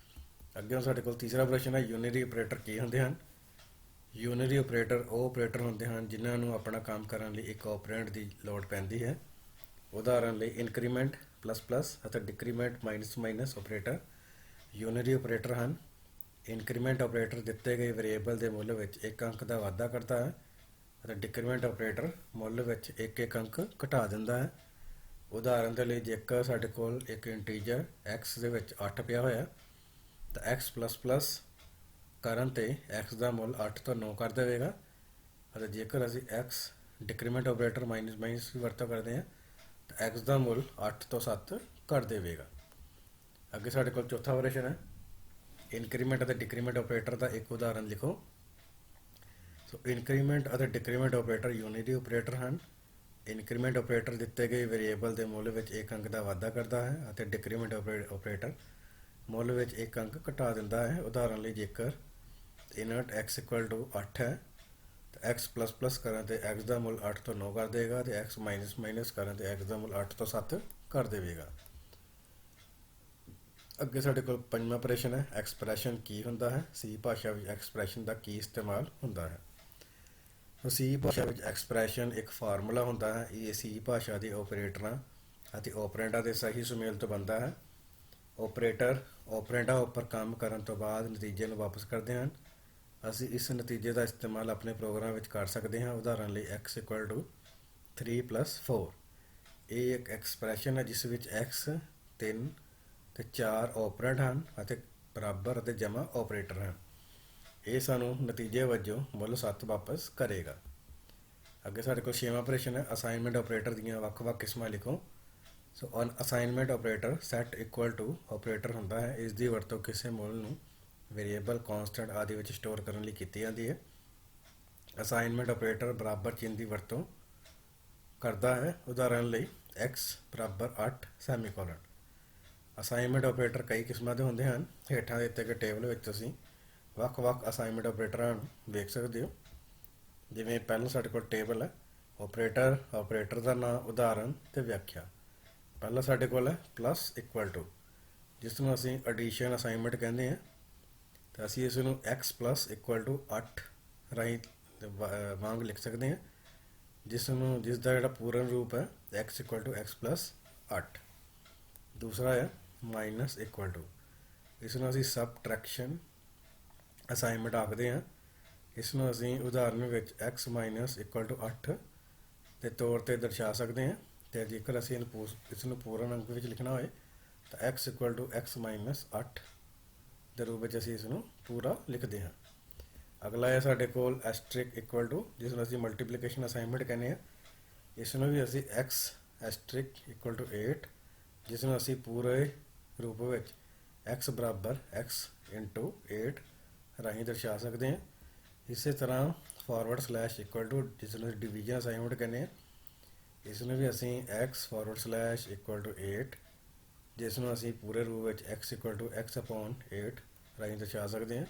ਅੱਗੇ ਸਾਡੇ ਕੋਲ ਤੀਸਰਾ ਪ੍ਰਸ਼ਨ ਹੈ ਯੂਨਰੀ ਆਪਰੇਟਰ ਕੀ ਹੁੰਦੇ ਹਨ। ਯੂਨਰੀ ਆਪਰੇਟਰ ਉਹ ਆਪਰੇਟਰ ਹੁੰਦੇ ਹਨ ਜਿਨ੍ਹਾਂ ਨੂੰ ਆਪਣਾ ਕੰਮ ਕਰਨ ਲਈ ਇੱਕ ਆਪਰੈਂਡ ਦੀ ਲੋੜ ਪੈਂਦੀ ਹੈ। ਉਦਾਹਰਨ ਲਈ ਇਨਕਰੀਮੈਂਟ ਪਲੱਸ ਪਲੱਸ ਅਤੇ decrement minus minus operator unary operator ਹਨ। ਇਨਕਰੀਮੈਂਟ ਆਪਰੇਟਰ ਦਿੱਤੇ ਗਏ ਵੇਰੀਏਬਲ ਦੇ ਮੁੱਲ ਵਿੱਚ ਇੱਕ ਅੰਕ ਦਾ ਵਾਧਾ ਕਰਦਾ ਹੈ ਅਤੇ ਡਿਕਰੀਮੈਂਟ ਆਪਰੇਟਰ ਮੁੱਲ ਵਿੱਚ ਇੱਕ ਅੰਕ ਘਟਾ ਦਿੰਦਾ ਹੈ। ਉਦਾਹਰਨ ਦੇ ਲਈ ਜੇਕਰ ਸਾਡੇ ਕੋਲ ਇੱਕ ਇੰਟੀਜਰ x ਦੇ ਵਿੱਚ 8 ਪਿਆ ਹੋਇਆ ਤਾਂ x ਪਲੱਸ ਪਲੱਸ ਕਰਨ 'ਤੇ x ਦਾ ਮੁੱਲ 8 ਤੋਂ 9 ਕਰ ਦੇਵੇਗਾ। ਅਤੇ ਜੇਕਰ ਅਸੀਂ x decrement operator minus minus ਦੀ ਵਰਤੋਂ ਕਰਦੇ ਹਾਂ ਤਾਂ x ਦਾ ਮੁੱਲ 8 ਤੋਂ 7 ਕਰ ਦੇਵੇਗਾ। ਅੱਗੇ ਸਾਡੇ ਕੋਲ ਚੌਥਾ ਪ੍ਰਸ਼ਨ ਹੈ ਇਨਕਰੀਮੈਂਟ ਅਤੇ ਡਿਕਰੀਮੈਂਟ ਆਪਰੇਟਰ ਦਾ ਇੱਕ ਉਦਾਹਰਨ ਲਿਖੋ। ਸੋ ਇਨਕਰੀਮੈਂਟ ਅਤੇ ਡਿਕਰੀਮੈਂਟ ਆਪਰੇਟਰ ਯੂਨਰੀ ਆਪਰੇਟਰ ਹਨ। ਇਨਕਰੀਮੈਂਟ ਆਪਰੇਟਰ ਦਿੱਤੇ ਗਏ ਵੇਰੀਏਬਲ ਦੇ ਮੁੱਲ ਵਿੱਚ ਇੱਕ ਅੰਕ ਦਾ ਵਾਧਾ ਕਰਦਾ ਹੈ ਅਤੇ ਡਿਕਰੀਮੈਂਟ ਆਪਰੇਟਰ ਮੁੱਲ ਵਿੱਚ ਇੱਕ ਅੰਕ ਘਟਾ ਦਿੰਦਾ ਹੈ। ਉਦਾਹਰਨ ਲਈ ਜੇਕਰ ਇਨਟ x ਇਕੁਅਲ ਟੂ 8 ਹੈ ਤਾਂ x ਪਲੱਸ ਪਲੱਸ ਕਰਨ 'ਤੇ x ਦਾ ਮੁੱਲ 8 ਤੋਂ 9 ਕਰ ਦੇਵੇਗਾ ਅਤੇ x ਮਾਈਨਸ ਮਾਈਨਸ ਕਰਨ 'ਤੇ x ਦਾ ਮੁੱਲ 8 ਤੋਂ 7 ਕਰ ਦੇਵੇਗਾ। ਅੱਗੇ ਸਾਡੇ ਕੋਲ ਪੰਜਵਾਂ ਪ੍ਰਸ਼ਨ ਹੈ ਐਕਸਪ੍ਰੈਸ਼ਨ ਕੀ ਹੁੰਦਾ ਹੈ। ਸੀ ਭਾਸ਼ਾ ਵਿੱਚ ਐਕਸਪ੍ਰੈਸ਼ਨ ਦਾ ਕੀ ਇਸਤੇਮਾਲ ਹੁੰਦਾ ਹੈ। ਸੀ ਭਾਸ਼ਾ ਵਿੱਚ ਐਕਸਪ੍ਰੈਸ਼ਨ ਇੱਕ ਫਾਰਮੂਲਾ ਹੁੰਦਾ ਹੈ। ਇਹ ਸੀ ਭਾਸ਼ਾ ਦੇ ਆਪਰੇਟਰਾਂ ਅਤੇ ਆਪਰੈਂਡਾਂ ਦੇ ਸਹੀ ਸੁਮੇਲ ਤੋਂ ਬਣਦਾ ਹੈ। ਆਪਰੇਟਰ ਆਪਰੈਂਡਾਂ ਉੱਪਰ ਕੰਮ ਕਰਨ ਤੋਂ ਬਾਅਦ ਨਤੀਜੇ ਨੂੰ ਵਾਪਸ ਕਰਦੇ ਹਨ। ਅਸੀਂ ਇਸ ਨਤੀਜੇ ਦਾ ਇਸਤੇਮਾਲ ਆਪਣੇ ਪ੍ਰੋਗਰਾਮ ਵਿੱਚ ਕਰ ਸਕਦੇ ਹਾਂ। ਉਦਾਹਰਨ ਲਈ x ਇਕੁਅਲ ਟੂ 3 + 4। ਇਹ ਇੱਕ ਐਕਸਪ੍ਰੈਸ਼ਨ ਹੈ ਜਿਸ ਵਿੱਚ x 3 ਤੇ 4 ਆਪਰੈਂਡ ਹਨ ਅਤੇ ਬਰਾਬਰ ਅਤੇ ਜਮਾ ਆਪਰੇਟਰ ਹਨ। ਇਹ ਸਾਨੂੰ ਨਤੀਜੇ ਵਜੋਂ ਮੁੱਲ 7 ਵਾਪਸ ਕਰੇਗਾ। ਅੱਗੇ ਸਾਡੇ ਕੋਲ 6ਵਾਂ ਆਪਰੇਸ਼ਨ ਹੈ ਅਸਾਈਨਮੈਂਟ ਆਪਰੇਟਰ ਦੀਆਂ ਵੱਖ-ਵੱਖ ਕਿਸਮਾਂ ਲਿਖੋ। So assignment operator set equal to operator ਹੁੰਦਾ ਹੈ। ਇਸ ਦੀ ਵਰਤੋਂ ਕਿਸੇ ਮੁੱਲ ਨੂੰ ਵੇਰੀਏਬਲ, ਕਾਂਸਟੈਂਟ ਆਦਿ ਵਿੱਚ ਸਟੋਰ ਕਰਨ ਲਈ ਕੀਤੀ ਜਾਂਦੀ ਹੈ। ਅਸਾਈਨਮੈਂਟ ਆਪਰੇਟਰ ਬਰਾਬਰ ਚਿੰਨ੍ਹ ਦੀ ਵਰਤੋਂ ਕਰਦਾ ਹੈ। ਉਦਾਹਰਨ ਲਈ x ਬਰਾਬਰ 8 ਸੈਮੀਕੋਲਨ। ਅਸਾਈਨਮੈਂਟ ਆਪਰੇਟਰ ਕਈ ਕਿਸਮਾਂ ਦੇ ਹੁੰਦੇ ਹਨ। ਹੇਠਾਂ ਦਿੱਤੇ ਗਏ ਟੇਬਲ ਵਿੱਚ ਤੁਸੀਂ ਵੱਖ-ਵੱਖ ਅਸਾਈਨਮੈਂਟ ਆਪਰੇਟਰਾਂ ਨੂੰ ਵੇਖ ਸਕਦੇ ਹੋ। ਜਿਵੇਂ ਪਹਿਲਾਂ ਸਾਡੇ ਕੋਲ ਟੇਬਲ ਹੈ ਆਪਰੇਟਰ, ਆਪਰੇਟਰ ਦਾ ਨਾਮ, ਉਦਾਹਰਨ ਤੇ ਵਿਆਖਿਆ। ਪਹਿਲਾਂ ਸਾਡੇ ਕੋਲ ਹੈ ਪਲੱਸ ਇਕੁਅਲ ਟੂ, ਜਿਸ ਨੂੰ ਅਸੀਂ ਐਡੀਸ਼ਨ ਅਸਾਈਨਮੈਂਟ ਕਹਿੰਦੇ ਹਾਂ। ਤਾਂ ਅਸੀਂ ਇਸ ਨੂੰ x ਪਲੱਸ ਇਕੁਅਲ ਟੂ 8 ਰਾਹੀਂ ਵਾਂਗ ਲਿਖ ਸਕਦੇ ਹਾਂ, ਜਿਸ ਦਾ ਜਿਹੜਾ ਪੂਰਨ ਰੂਪ ਹੈ x equal to x plus 8। ਦੂਸਰਾ ਹੈ ਮਾਈਨਸ ਇਕੁਅਲ ਟੂ, ਇਸ ਨੂੰ ਅਸੀਂ ਸਬਟਰੈਕਸ਼ਨ ਅਸਾਈਨਮੈਂਟ ਆਖਦੇ ਹਾਂ। ਇਸ ਨੂੰ ਅਸੀਂ ਉਦਾਹਰਨ ਵਿੱਚ x ਮਾਈਨਸ ਇਕੁਅਲ ਟੂ 8 ਦੇ ਤੌਰ 'ਤੇ ਦਰਸਾ ਸਕਦੇ ਹਾਂ। ਅਤੇ ਜੇਕਰ ਅਸੀਂ ਇਸ ਨੂੰ ਪੂਰਨ ਅੰਕ ਵਿੱਚ ਲਿਖਣਾ ਹੋਏ ਤਾਂ x equal to x minus 8 ਦੇ ਰੂਪ ਵਿੱਚ ਅਸੀਂ ਇਸ ਨੂੰ ਪੂਰਾ ਲਿਖਦੇ ਹਾਂ। ਅਗਲਾ ਹੈ ਸਾਡੇ ਕੋਲ ਐਸਟਰਿਕ ਇਕੁਅਲ ਟੂ, ਜਿਸ ਨੂੰ ਅਸੀਂ ਮਲਟੀਪਲੀਕੇਸ਼ਨ ਅਸਾਈਨਮੈਂਟ ਕਹਿੰਦੇ ਹਾਂ। ਇਸ ਨੂੰ ਵੀ ਅਸੀਂ x ਐਸਟਰਿਕ ਇਕੁਅਲ ਟੂ 8, ਜਿਸ ਨੂੰ ਅਸੀਂ ਪੂਰੇ ਰੂਪ ਵਿੱਚ x ਬਰਾਬਰ x ਇੰਟੂ 8 ਰਾਹੀਂ ਦਰਸਾ ਸਕਦੇ ਹਾਂ। ਇਸੇ ਤਰ੍ਹਾਂ ਫਾਰਵਰਡ ਸਲੈਸ਼ ਇਕੁਅਲ ਟੂ, ਜਿਸ ਨੂੰ ਡਿਵੀਜ਼ਨ ਅਸਾਈਨਮੈਂਟ ਕਹਿੰਦੇ ਹਾਂ। ਇਸ ਨੂੰ ਵੀ ਅਸੀਂ x forward slash equal to 8, ਜਿਸ ਨੂੰ ਅਸੀਂ ਪੂਰੇ ਰੂਪ ਵਿੱਚ x equal to x upon 8 ਰਾਹੀਂ ਦਰਸਾ ਸਕਦੇ ਹਾਂ।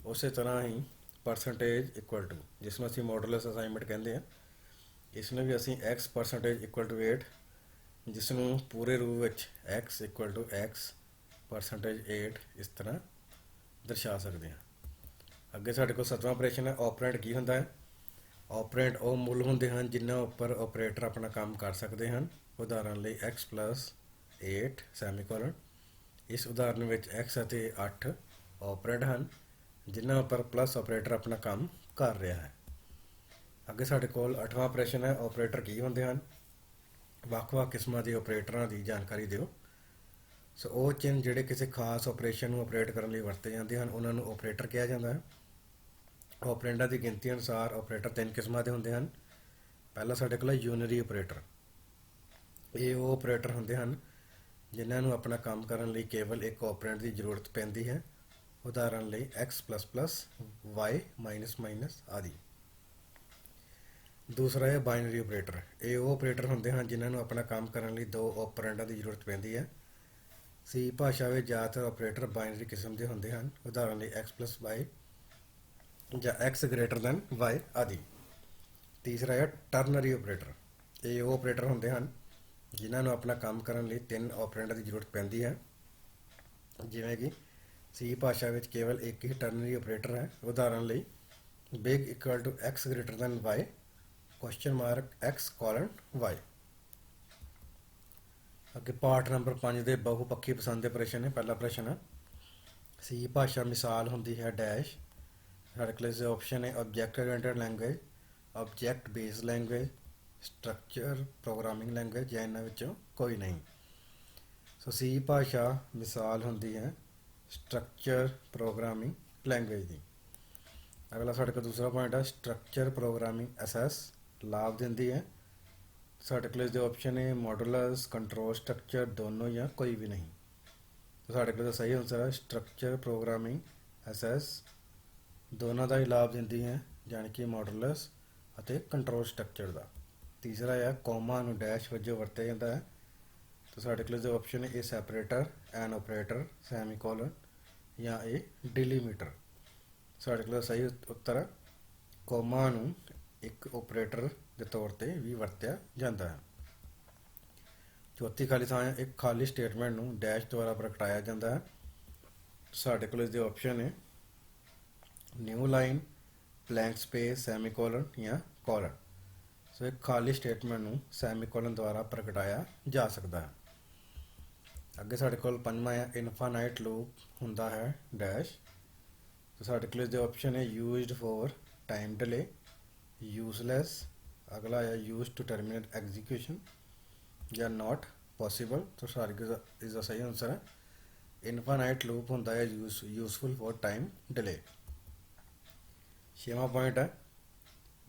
ਉਸੇ ਤਰ੍ਹਾਂ ਹੀ ਪਰਸੈਂਟੇਜ ਇਕੁਅਲ ਟੂ, ਜਿਸ ਨੂੰ ਅਸੀਂ ਮੋਡੂਲਸ ਅਸਾਈਨਮੈਂਟ ਕਹਿੰਦੇ ਹਾਂ। ਇਸ ਨੂੰ ਵੀ ਅਸੀਂ x ਪਰਸੈਂਟੇਜ ਇਕੁਅਲ ਟੂ 8, ਜਿਸ ਨੂੰ ਪੂਰੇ ਰੂਪ ਵਿੱਚ x equal to x percentage 8 ਇਸ ਤਰ੍ਹਾਂ ਦਰਸਾ ਸਕਦੇ ਹਾਂ। ਅੱਗੇ ਸਾਡੇ ਕੋਲ 7ਵਾਂ ਆਪਰੇਸ਼ਨ ਹੈ ਆਪਰੈਂਡ। ਕੀ ਹੁੰਦਾ ਹੈ? ਆਪਰੈਂਡ ਉਹ ਮੁੱਲ ਹੁੰਦੇ ਹਨ ਜਿਨ੍ਹਾਂ ਉੱਪਰ ਆਪਰੇਟਰ ਆਪਣਾ ਕੰਮ ਕਰ ਸਕਦੇ ਹਨ। ਉਦਾਹਰਨ ਲਈ x ਪਲੱਸ 8 ਸੈਮੀਕੋਲਨ। ਇਸ ਉਦਾਹਰਨ ਵਿੱਚ x ਅਤੇ 8 ਆਪਰੈਂਡ ਹਨ ਜਿਨ੍ਹਾਂ ਉੱਪਰ ਪਲੱਸ ਆਪਰੇਟਰ ਆਪਣਾ ਕੰਮ ਕਰ ਰਿਹਾ ਹੈ। ਅੱਗੇ ਸਾਡੇ ਕੋਲ 8ਵਾਂ ਆਪਰੇਸ਼ਨ ਹੈ ਆਪਰੇਟਰ ਕੀ ਹੁੰਦੇ ਹਨ। ਵੱਖ-ਵੱਖ ਕਿਸਮਾਂ ਦੇ ਆਪਰੇਟਰਾਂ ਦੀ ਜਾਣਕਾਰੀ ਦਿਓ। ਸੋ ਉਹ ਚਿੰਨ੍ਹ ਜਿਹੜੇ ਕਿਸੇ ਖਾਸ ਆਪਰੇਸ਼ਨ ਨੂੰ ਆਪਰੇਟ ਕਰਨ ਲਈ ਵਰਤੇ ਜਾਂਦੇ ਹਨ, ਉਹਨਾਂ ਨੂੰ ਆਪਰੇਟਰ ਕਿਹਾ ਜਾਂਦਾ ਹੈ। ਆਪਰੈਂਡਾਂ ਦੀ ਗਿਣਤੀ ਅਨੁਸਾਰ ਆਪਰੇਟਰ 3 ਕਿਸਮਾਂ ਦੇ ਹੁੰਦੇ ਹਨ। ਪਹਿਲਾ ਸਾਡੇ ਕੋਲ ਹੈ ਯੂਨਰੀ ਆਪਰੇਟਰ। ਇਹ ਉਹ ਆਪਰੇਟਰ ਹੁੰਦੇ ਹਨ ਜਿਨ੍ਹਾਂ ਨੂੰ ਆਪਣਾ ਕੰਮ ਕਰਨ ਲਈ ਕੇਵਲ ਇੱਕ ਆਪਰੈਂਡ ਦੀ ਜ਼ਰੂਰਤ ਪੈਂਦੀ ਹੈ। ਉਦਾਹਰਨ ਲਈ x plus plus, y minus minus ਆਦਿ। ਦੂਸਰਾ ਹੈ ਬਾਈਨਰੀ ਆਪਰੇਟਰ। ਇਹ ਉਹ ਆਪਰੇਟਰ ਹੁੰਦੇ ਹਨ ਜਿਨ੍ਹਾਂ ਨੂੰ ਆਪਣਾ ਕੰਮ ਕਰਨ ਲਈ ਦੋ ਆਪਰੈਂਡਾਂ ਦੀ ਜ਼ਰੂਰਤ ਪੈਂਦੀ ਹੈ। ਸੀ ਭਾਸ਼ਾ ਵਿੱਚ ਜ਼ਿਆਦਾਤਰ ਆਪਰੇਟਰ ਬਾਈਨਰੀ ਕਿਸਮ ਦੇ ਹੁੰਦੇ ਹਨ। ਉਦਾਹਰਨ ਲਈ x ਪਲੱਸ y ਜਾਂ x ਗ੍ਰੇਟਰ ਦੈਨ y ਆਦਿ। ਤੀਸਰਾ ਹੈ ਟਰਨਰੀ ਆਪਰੇਟਰ। ਇਹ ਉਹ ਆਪਰੇਟਰ ਹੁੰਦੇ ਹਨ ਜਿਨ੍ਹਾਂ ਨੂੰ ਆਪਣਾ ਕੰਮ ਕਰਨ ਲਈ 3 ਆਪਰੈਂਡਾਂ ਦੀ ਜ਼ਰੂਰਤ ਪੈਂਦੀ ਹੈ। ਜਿਵੇਂ ਕਿ ਸੀ ਭਾਸ਼ਾ ਵਿੱਚ ਕੇਵਲ ਇੱਕ ਹੀ ਟਰਨਰੀ ਆਪਰੇਟਰ ਹੈ। ਉਦਾਹਰਨ ਲਈ big equal to x greater than y question mark x colon y। ਅੱਗੇ ਪਾਰਟ ਨੰਬਰ 5 ਦੇ ਬਹੁਪੱਖੀ ਪਸੰਦ ਦੇ ਪ੍ਰਸ਼ਨ ਹੈ। ਪਹਿਲਾ ਪ੍ਰਸ਼ਨ ਹੈ ਸੀ ਭਾਸ਼ਾ ਮਿਸਾਲ ਹੁੰਦੀ ਹੈ ਡੈਸ਼। ਸਾਡੇ ਕੋਲ ਇਸ ਆਪਸ਼ਨ ਹੈ object oriented language, object based language, structure programming language ਜਾਂ ਇਹਨਾਂ ਵਿੱਚੋਂ ਕੋਈ ਨਹੀਂ। ਸੋ ਸੀ ਭਾਸ਼ਾ ਮਿਸਾਲ ਹੁੰਦੀ ਹੈ ਸਟਰਕਚਰ ਪ੍ਰੋਗਰਾਮਿੰਗ ਲੈਂਗੁਏਜ ਦੀ। ਅਗਲਾ ਸਾਡੇ ਕੋਲ ਦੂਸਰਾ ਪੁਆਇੰਟ ਹੈ ਸਟਰਕਚਰ ਪ੍ਰੋਗਰਾਮਿੰਗ ਐਸਐਸ ਲਾਭ ਦਿੰਦੀ ਹੈ। ਸਾਡੇ ਕੋਲ ਇਸ ਦੇ ਆਪਸ਼ਨ ਹੈ ਮੋਡੂਲਸ, ਕੰਟਰੋਲ ਸਟਰਕਚਰ, ਦੋਨੋਂ ਜਾਂ ਕੋਈ ਵੀ ਨਹੀਂ। ਸਾਡੇ ਕੋਲ ਸਹੀ ਆਨਸਰ ਹੈ ਸਟਰਕਚਰ ਪ੍ਰੋਗਰਾਮਿੰਗ ਐਸਐਸ ਦੋਨਾਂ ਦਾ ਹੀ ਲਾਭ ਦਿੰਦੀ ਹੈ, ਜਾਣੀ ਕਿ ਮੋਡੂਲਸ ਅਤੇ ਕੰਟਰੋਲ ਸਟਰਕਚਰ ਦਾ। ਤੀਸਰਾ ਹੈ ਕੋਮਾ ਨੂੰ ਡੈਸ਼ ਵਜੋਂ ਵਰਤਿਆ ਜਾਂਦਾ ਹੈ। ਤਾਂ ਸਾਡੇ ਕੋਲ ਜੋ ਆਪਸ਼ਨ ਹੈ ਇਹ ਸੈਪਰੇਟਰ, ਐਨ ਆਪਰੇਟਰ, ਸੈਮੀਕੋਲਨ ਜਾਂ ਇਹ ਡਿਲੀਮੀਟਰ। ਸਾਡੇ ਕੋਲ ਸਹੀ ਉੱਤਰ ਹੈ ਕੋਮਾ ਨੂੰ ਇੱਕ ਆਪਰੇਟਰ ਦੇ ਤੌਰ 'ਤੇ ਵੀ ਵਰਤਿਆ ਜਾਂਦਾ ਹੈ। ਚੌਥੀ ਖਾਲੀ ਥਾਂ ਹੈ ਇੱਕ ਖਾਲੀ ਸਟੇਟਮੈਂਟ ਨੂੰ ਡੈਸ਼ ਦੁਆਰਾ ਪ੍ਰਗਟਾਇਆ ਜਾਂਦਾ ਹੈ। ਸਾਡੇ ਕੋਲ ਇਸ ਦੇ ਆਪਸ਼ਨ ਹੈ new line, blank space, semicolon ਜਾਂ ਕੋਲਨ। ਸੋ ਇੱਕ ਖਾਲੀ ਸਟੇਟਮੈਂਟ ਨੂੰ ਸੈਮੀਕੋਲਨ ਦੁਆਰਾ ਪ੍ਰਗਟਾਇਆ ਜਾ ਸਕਦਾ ਹੈ। ਅੱਗੇ ਸਾਡੇ ਕੋਲ ਪੰਜਵਾਂ ਹੈ ਇਨਫਾਨਾਈਟ ਲੂਪ ਹੁੰਦਾ ਹੈ ਡੈਸ਼। तो साढ़े को जो ऑप्शन है used for time delay, useless, अगला है यूज टू टर्मिनेट एग्जीक्यूशन या नॉट पॉसिबल। तो सारे इसका सही आंसर है इनफानाइट लूप होंदा है यूजफुल फॉर टाइम डिले। छेवां पॉइंट है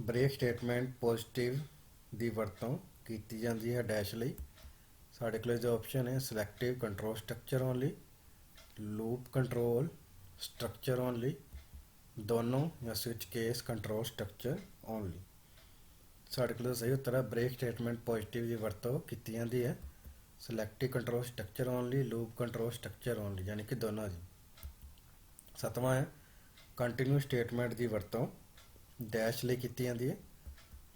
ब्रेक स्टेटमेंट पॉजिटिव दी वरतों कीती जांदी है डैश लई। साढ़े को जो ऑप्शन है selective control structure only, loop control structure only, दोनों या switch case control structure only. साढ़े को सही उत्तर है ब्रेक स्टेटमेंट पॉजिटिव की वरतों की जाती है selective control structure only, loop control structure only, यानी कि दोनों जी। सतवां है कंटिन्यू स्टेटमेंट की वरतों डैश ਲਈ ਕੀਤੀ ਜਾਂਦੀ है।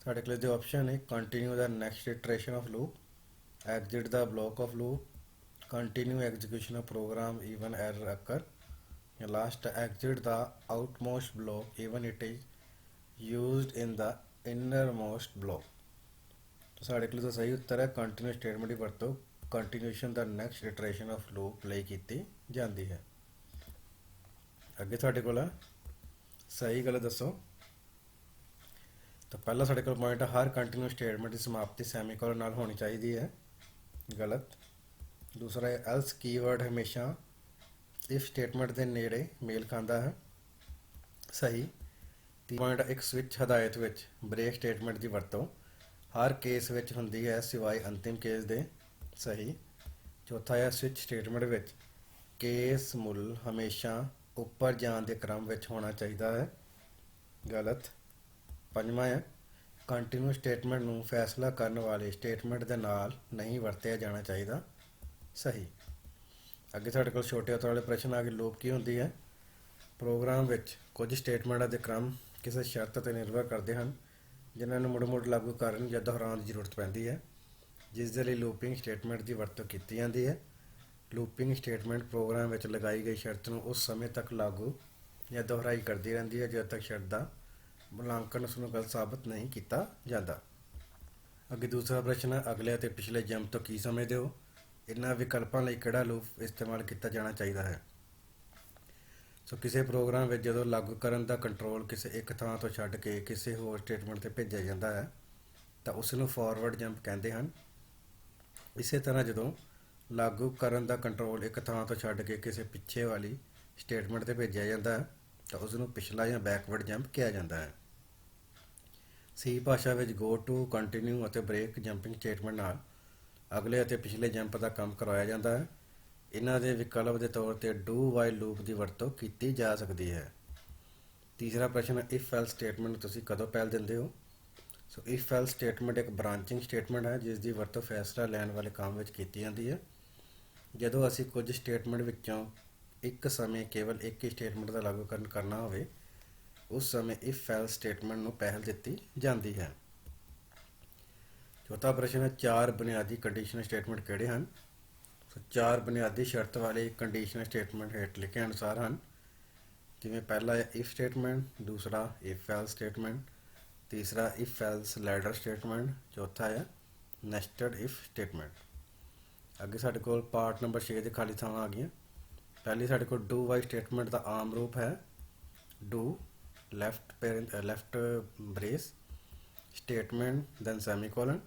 साढ़े को जो ऑप्शन है continue the next iteration of loop, exit the block of loop, continue execution of program even error occur, last exit the outmost block even it is used in the innermost block। तो साढ़े को सही उत्तर है continue statement की वरतों continuation the next iteration of loop ਲਈ ਕੀਤੀ ਜਾਂਦੀ है। ਅੱਗੇ ਸਾਡੇ ਕੋਲ ਸਹੀ ਗਲਤ ਦੱਸੋ। तो पहला ਸਾਡੇ ਕੋਲ पॉइंट है हर कंटिन्यू स्टेटमेंट की समाप्ति सैमीकोलन ਨਾਲ होनी चाहिए है, गलत। दूसरा है एल्स कीवर्ड हमेशा इफ स्टेटमेंट के नेड़े मेल खाता है, सही। तीन पॉइंट एक स्विच हदायत विच ब्रेक स्टेटमेंट की वरतों हर केस विच हुंदी है सिवाय अंतिम केस दे, सही। चौथा है स्विच स्टेटमेंट विच केस मुल हमेशा उपर जाण के क्रम विच होना चाहिए है, गलत। पंजवां है कंटिन्यू स्टेटमेंट नूं फैसला करने वाले स्टेटमेंट के नाल नहीं वरतिया जाना चाहिए, सही। ਅੱਗੇ ਸਾਡੇ ਕੋਲ ਛੋਟੇ ਹੱਥ ਵਾਲੇ ਪ੍ਰਸ਼ਨ ਆ ਗਏ ਲੂਪ ਕੀ ਹੁੰਦੀ ਹੈ। ਪ੍ਰੋਗਰਾਮ ਵਿੱਚ ਕੁਝ ਸਟੇਟਮੈਂਟਾਂ ਦੇ ਕ੍ਰਮ ਕਿਸੇ ਸ਼ਰਤ 'ਤੇ ਨਿਰਭਰ ਕਰਦੇ ਹਨ ਜਿਨ੍ਹਾਂ ਨੂੰ ਮੁੜ-ਮੁੜ ਲਾਗੂ ਕਰਨ ਜਾਂ ਦੁਹਰਾਉਣ ਦੀ ਜ਼ਰੂਰਤ ਪੈਂਦੀ ਹੈ, ਜਿਸ ਦੇ ਲਈ ਲੂਪਿੰਗ ਸਟੇਟਮੈਂਟ ਦੀ ਵਰਤੋਂ ਕੀਤੀ ਜਾਂਦੀ ਹੈ। ਲੂਪਿੰਗ ਸਟੇਟਮੈਂਟ ਪ੍ਰੋਗਰਾਮ ਵਿੱਚ ਲਗਾਈ ਗਈ ਸ਼ਰਤ ਨੂੰ ਉਸ ਸਮੇਂ ਤੱਕ ਲਾਗੂ ਜਾਂ ਦੁਹਰਾਈ ਕਰਦੀ ਰਹਿੰਦੀ ਹੈ ਜਦੋਂ ਤੱਕ ਸ਼ਰਤ ਦਾ ਮੁਲਾਂਕਣ ਉਸ ਨੂੰ ਗਲਤ ਸਾਬਤ ਨਹੀਂ ਕੀਤਾ ਜਾਂਦਾ। ਅੱਗੇ ਦੂਸਰਾ ਪ੍ਰਸ਼ਨ ਹੈ ਅਗਲੇ ਅਤੇ ਪਿਛਲੇ ਜੰਪ ਤੋਂ ਕੀ ਸਮਝਦੇ ਹੋ। इन्हां विकल्पों ਲਈ ਕਿਹੜਾ ਲੂਪ ਇਸਤੇਮਾਲ ਕੀਤਾ ਜਾਣਾ ਚਾਹੀਦਾ ਹੈ। ਸੋ ਕਿਸੇ ਪ੍ਰੋਗਰਾਮ ਵਿੱਚ ਜਦੋਂ ਲਾਗੂ ਕਰਨ ਦਾ ਕੰਟਰੋਲ ਕਿਸੇ ਇੱਕ ਥਾਂ ਤੋਂ ਛੱਡ ਕੇ ਕਿਸੇ ਹੋਰ ਸਟੇਟਮੈਂਟ 'ਤੇ ਭੇਜਿਆ ਜਾਂਦਾ ਹੈ ਤਾਂ ਉਸ ਨੂੰ ਫਾਰਵਰਡ ਜੰਪ ਕਹਿੰਦੇ ਹਨ। ਇਸੇ ਤਰ੍ਹਾਂ ਜਦੋਂ ਲਾਗੂ ਕਰਨ ਦਾ ਕੰਟਰੋਲ ਇੱਕ ਥਾਂ ਤੋਂ ਛੱਡ ਕੇ ਕਿਸੇ ਪਿੱਛੇ ਵਾਲੀ ਸਟੇਟਮੈਂਟ 'ਤੇ ਭੇਜਿਆ ਜਾਂਦਾ ਹੈ ਤਾਂ ਉਸ ਨੂੰ ਪਿਛਲਾ ਜਾਂ ਬੈਕਵਰਡ ਜੰਪ ਕਿਹਾ ਜਾਂਦਾ ਹੈ। ਸੀ ਭਾਸ਼ਾ ਵਿੱਚ ਗੋ ਟੂ, ਕੰਟੀਨਿਊ ਅਤੇ ਬ੍ਰੇਕ ਜੰਪਿੰਗ ਸਟੇਟਮੈਂਟ ਨਾਲ ਅਗਲੇ ਅਤੇ ਪਿਛਲੇ ਜੰਪ ਦਾ ਕੰਮ ਕਰਵਾਇਆ ਜਾਂਦਾ ਹੈ। ਇਹਨਾਂ ਦੇ ਵਿਕਲਪ ਦੇ ਤੌਰ 'ਤੇ ਡੂ ਵਾਈਲ ਲੂਪ ਦੀ ਵਰਤੋਂ ਕੀਤੀ ਜਾ ਸਕਦੀ ਹੈ। ਤੀਸਰਾ ਪ੍ਰਸ਼ਨ ਹੈ ਇਫ ਐਲ ਸਟੇਟਮੈਂਟ ਤੁਸੀਂ ਕਦੋਂ ਪਹਿਲ ਦਿੰਦੇ ਹੋ। ਸੋ ਇਫ ਐਲ ਸਟੇਟਮੈਂਟ ਇੱਕ ਬ੍ਰਾਂਚਿੰਗ ਸਟੇਟਮੈਂਟ ਹੈ ਜਿਸ ਦੀ ਵਰਤੋਂ ਫੈਸਲਾ ਲੈਣ ਵਾਲੇ ਕੰਮ ਵਿੱਚ ਕੀਤੀ ਜਾਂਦੀ ਹੈ। ਜਦੋਂ ਅਸੀਂ ਕੁਝ ਸਟੇਟਮੈਂਟ ਵਿੱਚੋਂ ਇੱਕ ਸਮੇਂ ਕੇਵਲ ਇੱਕ ਹੀ ਸਟੇਟਮੈਂਟ ਦਾ ਲਾਗੂਕਰਨ ਕਰਨਾ ਹੋਵੇ ਉਸ ਸਮੇਂ ਇਫ ਐਲ ਸਟੇਟਮੈਂਟ ਨੂੰ ਪਹਿਲ ਦਿੱਤੀ ਜਾਂਦੀ ਹੈ। चौथा प्रश्न है चार बुनियादी कंडीशनल स्टेटमेंट किहड़े हैं। सो चार बुनियादी शर्त वाले कंडीशनल स्टेटमेंट हेठ लिखे अनुसार हैं, जिमें पहला है इफ स्टेटमेंट, दूसरा इफ एल्स स्टेटमेंट, तीसरा इफ एल्स लैडर स्टेटमेंट, चौथा है नेस्टेड इफ स्टेटमेंट। अगे साडे कोल पार्ट नंबर 6 की खाली थावां आ गई। पहली साडे कोल डू वाई स्टेटमेंट का आम रूप है do left brace statement then semicolon,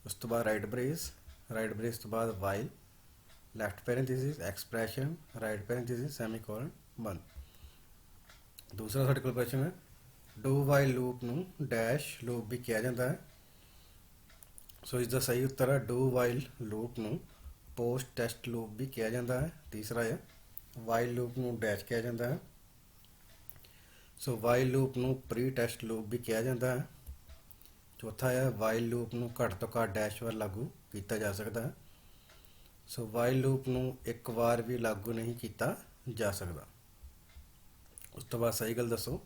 उस तो बाद राइट ब्रेस तो बाद while, left parenthesis expression, right parenthesis semicolon बंद। दूसरा साडे कोल प्रश्न है डू वाइल लूप नूं डैश लूप भी किया जाता है। सो इसका सही उत्तर है डू वाइल लूप नूं पोस्ट टेस्ट लूप भी किया जाता है। तीसरा है वाइल लूप नूं डैश किया जाता है। सो वाइल लूप नूं प्री टेस्ट लूप भी किया जाता है। चौथा है वाइल लूप नूं घट तो घट डैश वार लागू किया जा सकता है। सो वाइल लूप नूं एक बार भी लागू नहीं किया जा सकता। उस तो बाद सही गल दसो।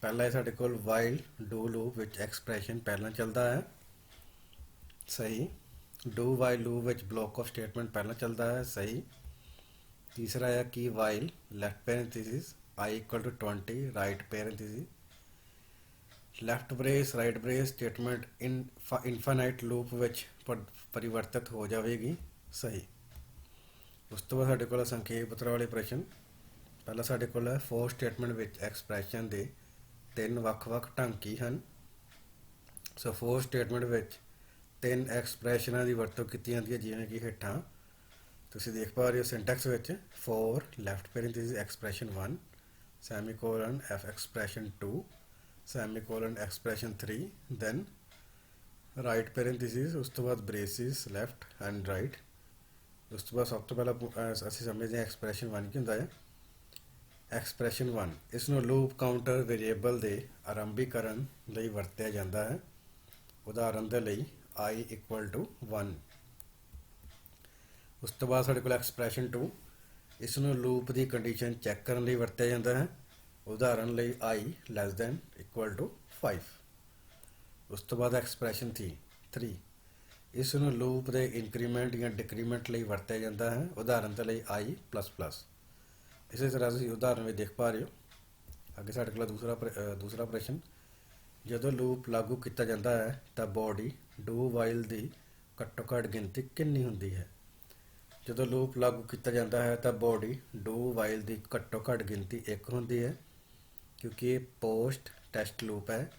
पहला है साडे कोल वाइल डू लूप विच एक्सप्रैशन पहला चलता है, सही। डू वाइल लूप विच ब्लॉक ऑफ स्टेटमेंट पहला चलता है, सही। तीसरा है कि while left parenthesis I equal to 20 right parenthesis left brace right brace statement infinite loop विच परिवर्तित हो जाएगी, सही। ਉਸ ਤੋਂ ਬਾਅਦ ਸਾਡੇ ਕੋਲ ਸੰਖੇਪ ਪੱਤਰ ਵਾਲੇ ਪ੍ਰਸ਼ਨ। ਪਹਿਲਾਂ ਸਾਡੇ ਕੋਲ ਹੈ ਫੋਰ ਸਟੇਟਮੈਂਟ ਵਿੱਚ ਐਕਸਪ੍ਰੈਸ਼ਨ ਦੇ ਤਿੰਨ ਵੱਖ-ਵੱਖ ਢੰਗ ਕੀ ਹਨ। ਸੋ ਫੋਰ ਸਟੇਟਮੈਂਟ ਵਿੱਚ ਤਿੰਨ ਐਕਸਪ੍ਰੈਸ਼ਨਾਂ ਦੀ ਵਰਤੋਂ ਕੀਤੀ ਜਾਂਦੀ ਹੈ, ਜਿਵੇਂ ਕਿ ਹੇਠਾਂ ਤੁਸੀਂ ਦੇਖ ਪਾ ਰਹੇ ਹੋ ਸਿੰਟੈਕਸ ਵਿੱਚ। For left parenthesis expression 1 semicolon f expression 2 semicolon expression 3 then right parenthesis, ਉਸ ਤੋਂ ਬਾਅਦ ਬ੍ਰੇਸਿਸ ਲੈਫਟ ਐਂਡ ਰਾਈਟ। ਉਸ ਤੋਂ ਬਾਅਦ ਸਭ ਤੋਂ ਪਹਿਲਾਂ ਅਸੀਂ ਸਮਝਦੇ ਹਾਂ ਐਕਸਪ੍ਰੈਸ਼ਨ 1 ਕੀ ਹੁੰਦਾ ਹੈ। ਐਕਸਪ੍ਰੈਸ਼ਨ 1 ਇਸ ਨੂੰ ਲੂਪ ਕਾਊਂਟਰ ਵੇਰੀਏਬਲ ਦੇ ਆਰੰਭੀਕਰਨ ਲਈ ਵਰਤਿਆ ਜਾਂਦਾ ਹੈ। ਉਦਾਹਰਨ ਦੇ ਲਈ i = 1। ਉਸ ਤੋਂ ਬਾਅਦ ਸਾਡੇ ਕੋਲ ਐਕਸਪ੍ਰੈਸ਼ਨ 2 ਇਸ ਨੂੰ ਲੂਪ ਦੀ ਕੰਡੀਸ਼ਨ ਚੈੱਕ ਕਰਨ ਲਈ ਵਰਤਿਆ ਜਾਂਦਾ ਹੈ। ਉਦਾਹਰਨ ਲਈ i <= 5। ਉਸ ਤੋਂ ਬਾਅਦ ਐਕਸਪ੍ਰੈਸ਼ਨ 3 ਇਸ ਨੂੰ ਲੂਪ ਦੇ ਇੰਕਰੀਮੈਂਟ ਜਾਂ ਡਿਕਰੀਮੈਂਟ ਲਈ ਵਰਤਿਆ ਜਾਂਦਾ ਹੈ। ਉਦਾਹਰਨ ਦੇ ਲਈ i++। ਇਸੇ ਤਰ੍ਹਾਂ ਤੁਸੀਂ ਉਦਾਹਰਨ ਵਿੱਚ ਦੇਖ ਪਾ ਰਹੇ ਹੋ। ਅੱਗੇ ਸਾਡੇ ਕੋਲ ਦੂਸਰਾ ਪ੍ਰਸ਼ਨ। ਜਦੋਂ ਲੂਪ ਲਾਗੂ ਕੀਤਾ ਜਾਂਦਾ ਹੈ ਤਾਂ ਬੋਡੀ ਡੂ ਵਾਈਲ ਦੀ ਘੱਟੋ ਘੱਟ ਗਿਣਤੀ ਕਿੰਨੀ ਹੁੰਦੀ ਹੈ। ਜਦੋਂ ਲੂਪ ਲਾਗੂ ਕੀਤਾ ਜਾਂਦਾ ਹੈ ਤਾਂ ਬੋਡੀ ਡੂ ਵਾਈਲ ਦੀ ਘੱਟੋ ਘੱਟ ਗਿਣਤੀ 1 ਹੁੰਦੀ ਹੈ, ਕਿਉਂਕਿ ਇਹ ਪੋਸਟ ਟੈਸਟ ਲੂਪ ਹੈ।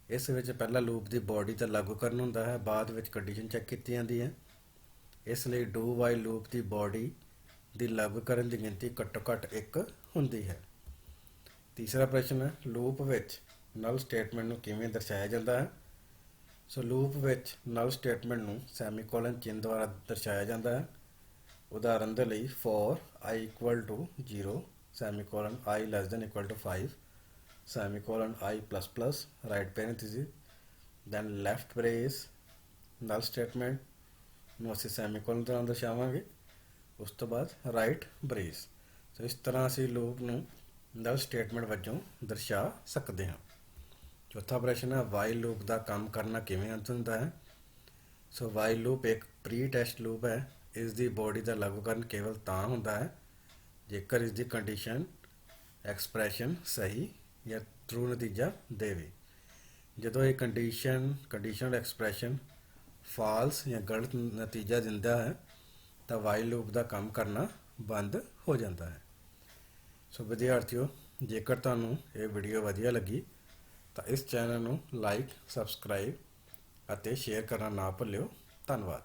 ਇਸ ਵਿੱਚ ਪਹਿਲਾ ਲੂਪ ਦੀ ਬੋਡੀ ਤਾਂ ਲਾਗੂ ਕਰਨ ਹੁੰਦਾ ਹੈ, ਬਾਅਦ ਵਿੱਚ ਕੰਡੀਸ਼ਨ ਚੈੱਕ ਕੀਤੀ ਜਾਂਦੀ ਹੈ। ਇਸ ਲਈ do while loop the body ਦੀ ਲਾਗੂ ਕਰਨ ਦੀ ਗਿਣਤੀ ਘੱਟੋ ਘੱਟ 1 ਹੁੰਦੀ ਹੈ। ਤੀਸਰਾ ਪ੍ਰਸ਼ਨ ਹੈ ਲੂਪ ਵਿੱਚ ਨਲ ਸਟੇਟਮੈਂਟ ਨੂੰ ਕਿਵੇਂ ਦਰਸਾਇਆ ਜਾਂਦਾ ਹੈ। ਸੋ ਲੂਪ ਵਿੱਚ ਨਲ ਸਟੇਟਮੈਂਟ ਨੂੰ ਸੈਮੀਕੋਲਨ ਚਿੰਨ੍ਹ ਦੁਆਰਾ ਦਰਸਾਇਆ ਜਾਂਦਾ ਹੈ। ਉਦਾਹਰਨ ਦੇ ਲਈ for i = 0 semicolon i <= 5 semicolon i++ right parenthesis then left brace. Null statement ਨੂੰ ਅਸੀਂ ਸੈਮੀਕੋਲਨ ਨਾਲ ਦਰਸਾਵਾਂਗੇ। ਉਸ ਤੋਂ ਬਾਅਦ ਰਾਈਟ ਬ੍ਰੇਸ। ਸੋ ਇਸ ਤਰ੍ਹਾਂ ਅਸੀਂ ਲੂਪ ਨੂੰ ਨਲ ਸਟੇਟਮੈਂਟ ਵਜੋਂ ਦਰਸਾ ਸਕਦੇ ਹਾਂ। ਚੌਥਾ ਪ੍ਰਸ਼ਨ ਹੈ ਵਾਈਲ ਲੂਪ ਦਾ ਕੰਮ ਕਰਨਾ ਕਿਵੇਂ ਹੁੰਦਾ ਹੈ। ਸੋ ਵਾਈਲ ਲੂਪ ਇੱਕ ਪ੍ਰੀ ਟੈਸਟ ਲੂਪ ਹੈ। ਇਸ ਦੀ ਬੋਡੀ ਦਾ ਲਾਗੂਕਰਨ ਕੇਵਲ ਤਾਂ ਹੁੰਦਾ ਹੈ ਜੇਕਰ ਇਸ ਦੀ ਕੰਡੀਸ਼ਨ ਐਕਸਪ੍ਰੈਸ਼ਨ ਸਹੀ ਜਾਂ ਟਰੂ ਨਤੀਜਾ ਦੇਵੇ। ਜਦੋਂ ਇਹ ਕੰਡੀਸ਼ਨਲ ਐਕਸਪ੍ਰੈਸ਼ਨ ਫਾਲਸ ਜਾਂ ਗਲਤ ਨਤੀਜਾ ਦਿੰਦਾ ਹੈ ਤਾਂ ਵਾਈਲ ਲੂਪ ਦਾ ਕੰਮ ਕਰਨਾ ਬੰਦ ਹੋ ਜਾਂਦਾ ਹੈ। ਸੋ ਵਿਦਿਆਰਥੀਓ, ਜੇਕਰ ਤੁਹਾਨੂੰ ਇਹ ਵੀਡੀਓ ਵਧੀਆ ਲੱਗੀ ਤਾਂ ਇਸ ਚੈਨਲ ਨੂੰ ਲਾਈਕ, ਸਬਸਕ੍ਰਾਈਬ ਅਤੇ ਸ਼ੇਅਰ ਕਰਨਾ ਨਾ ਭੁੱਲਿਓ। ਧੰਨਵਾਦ।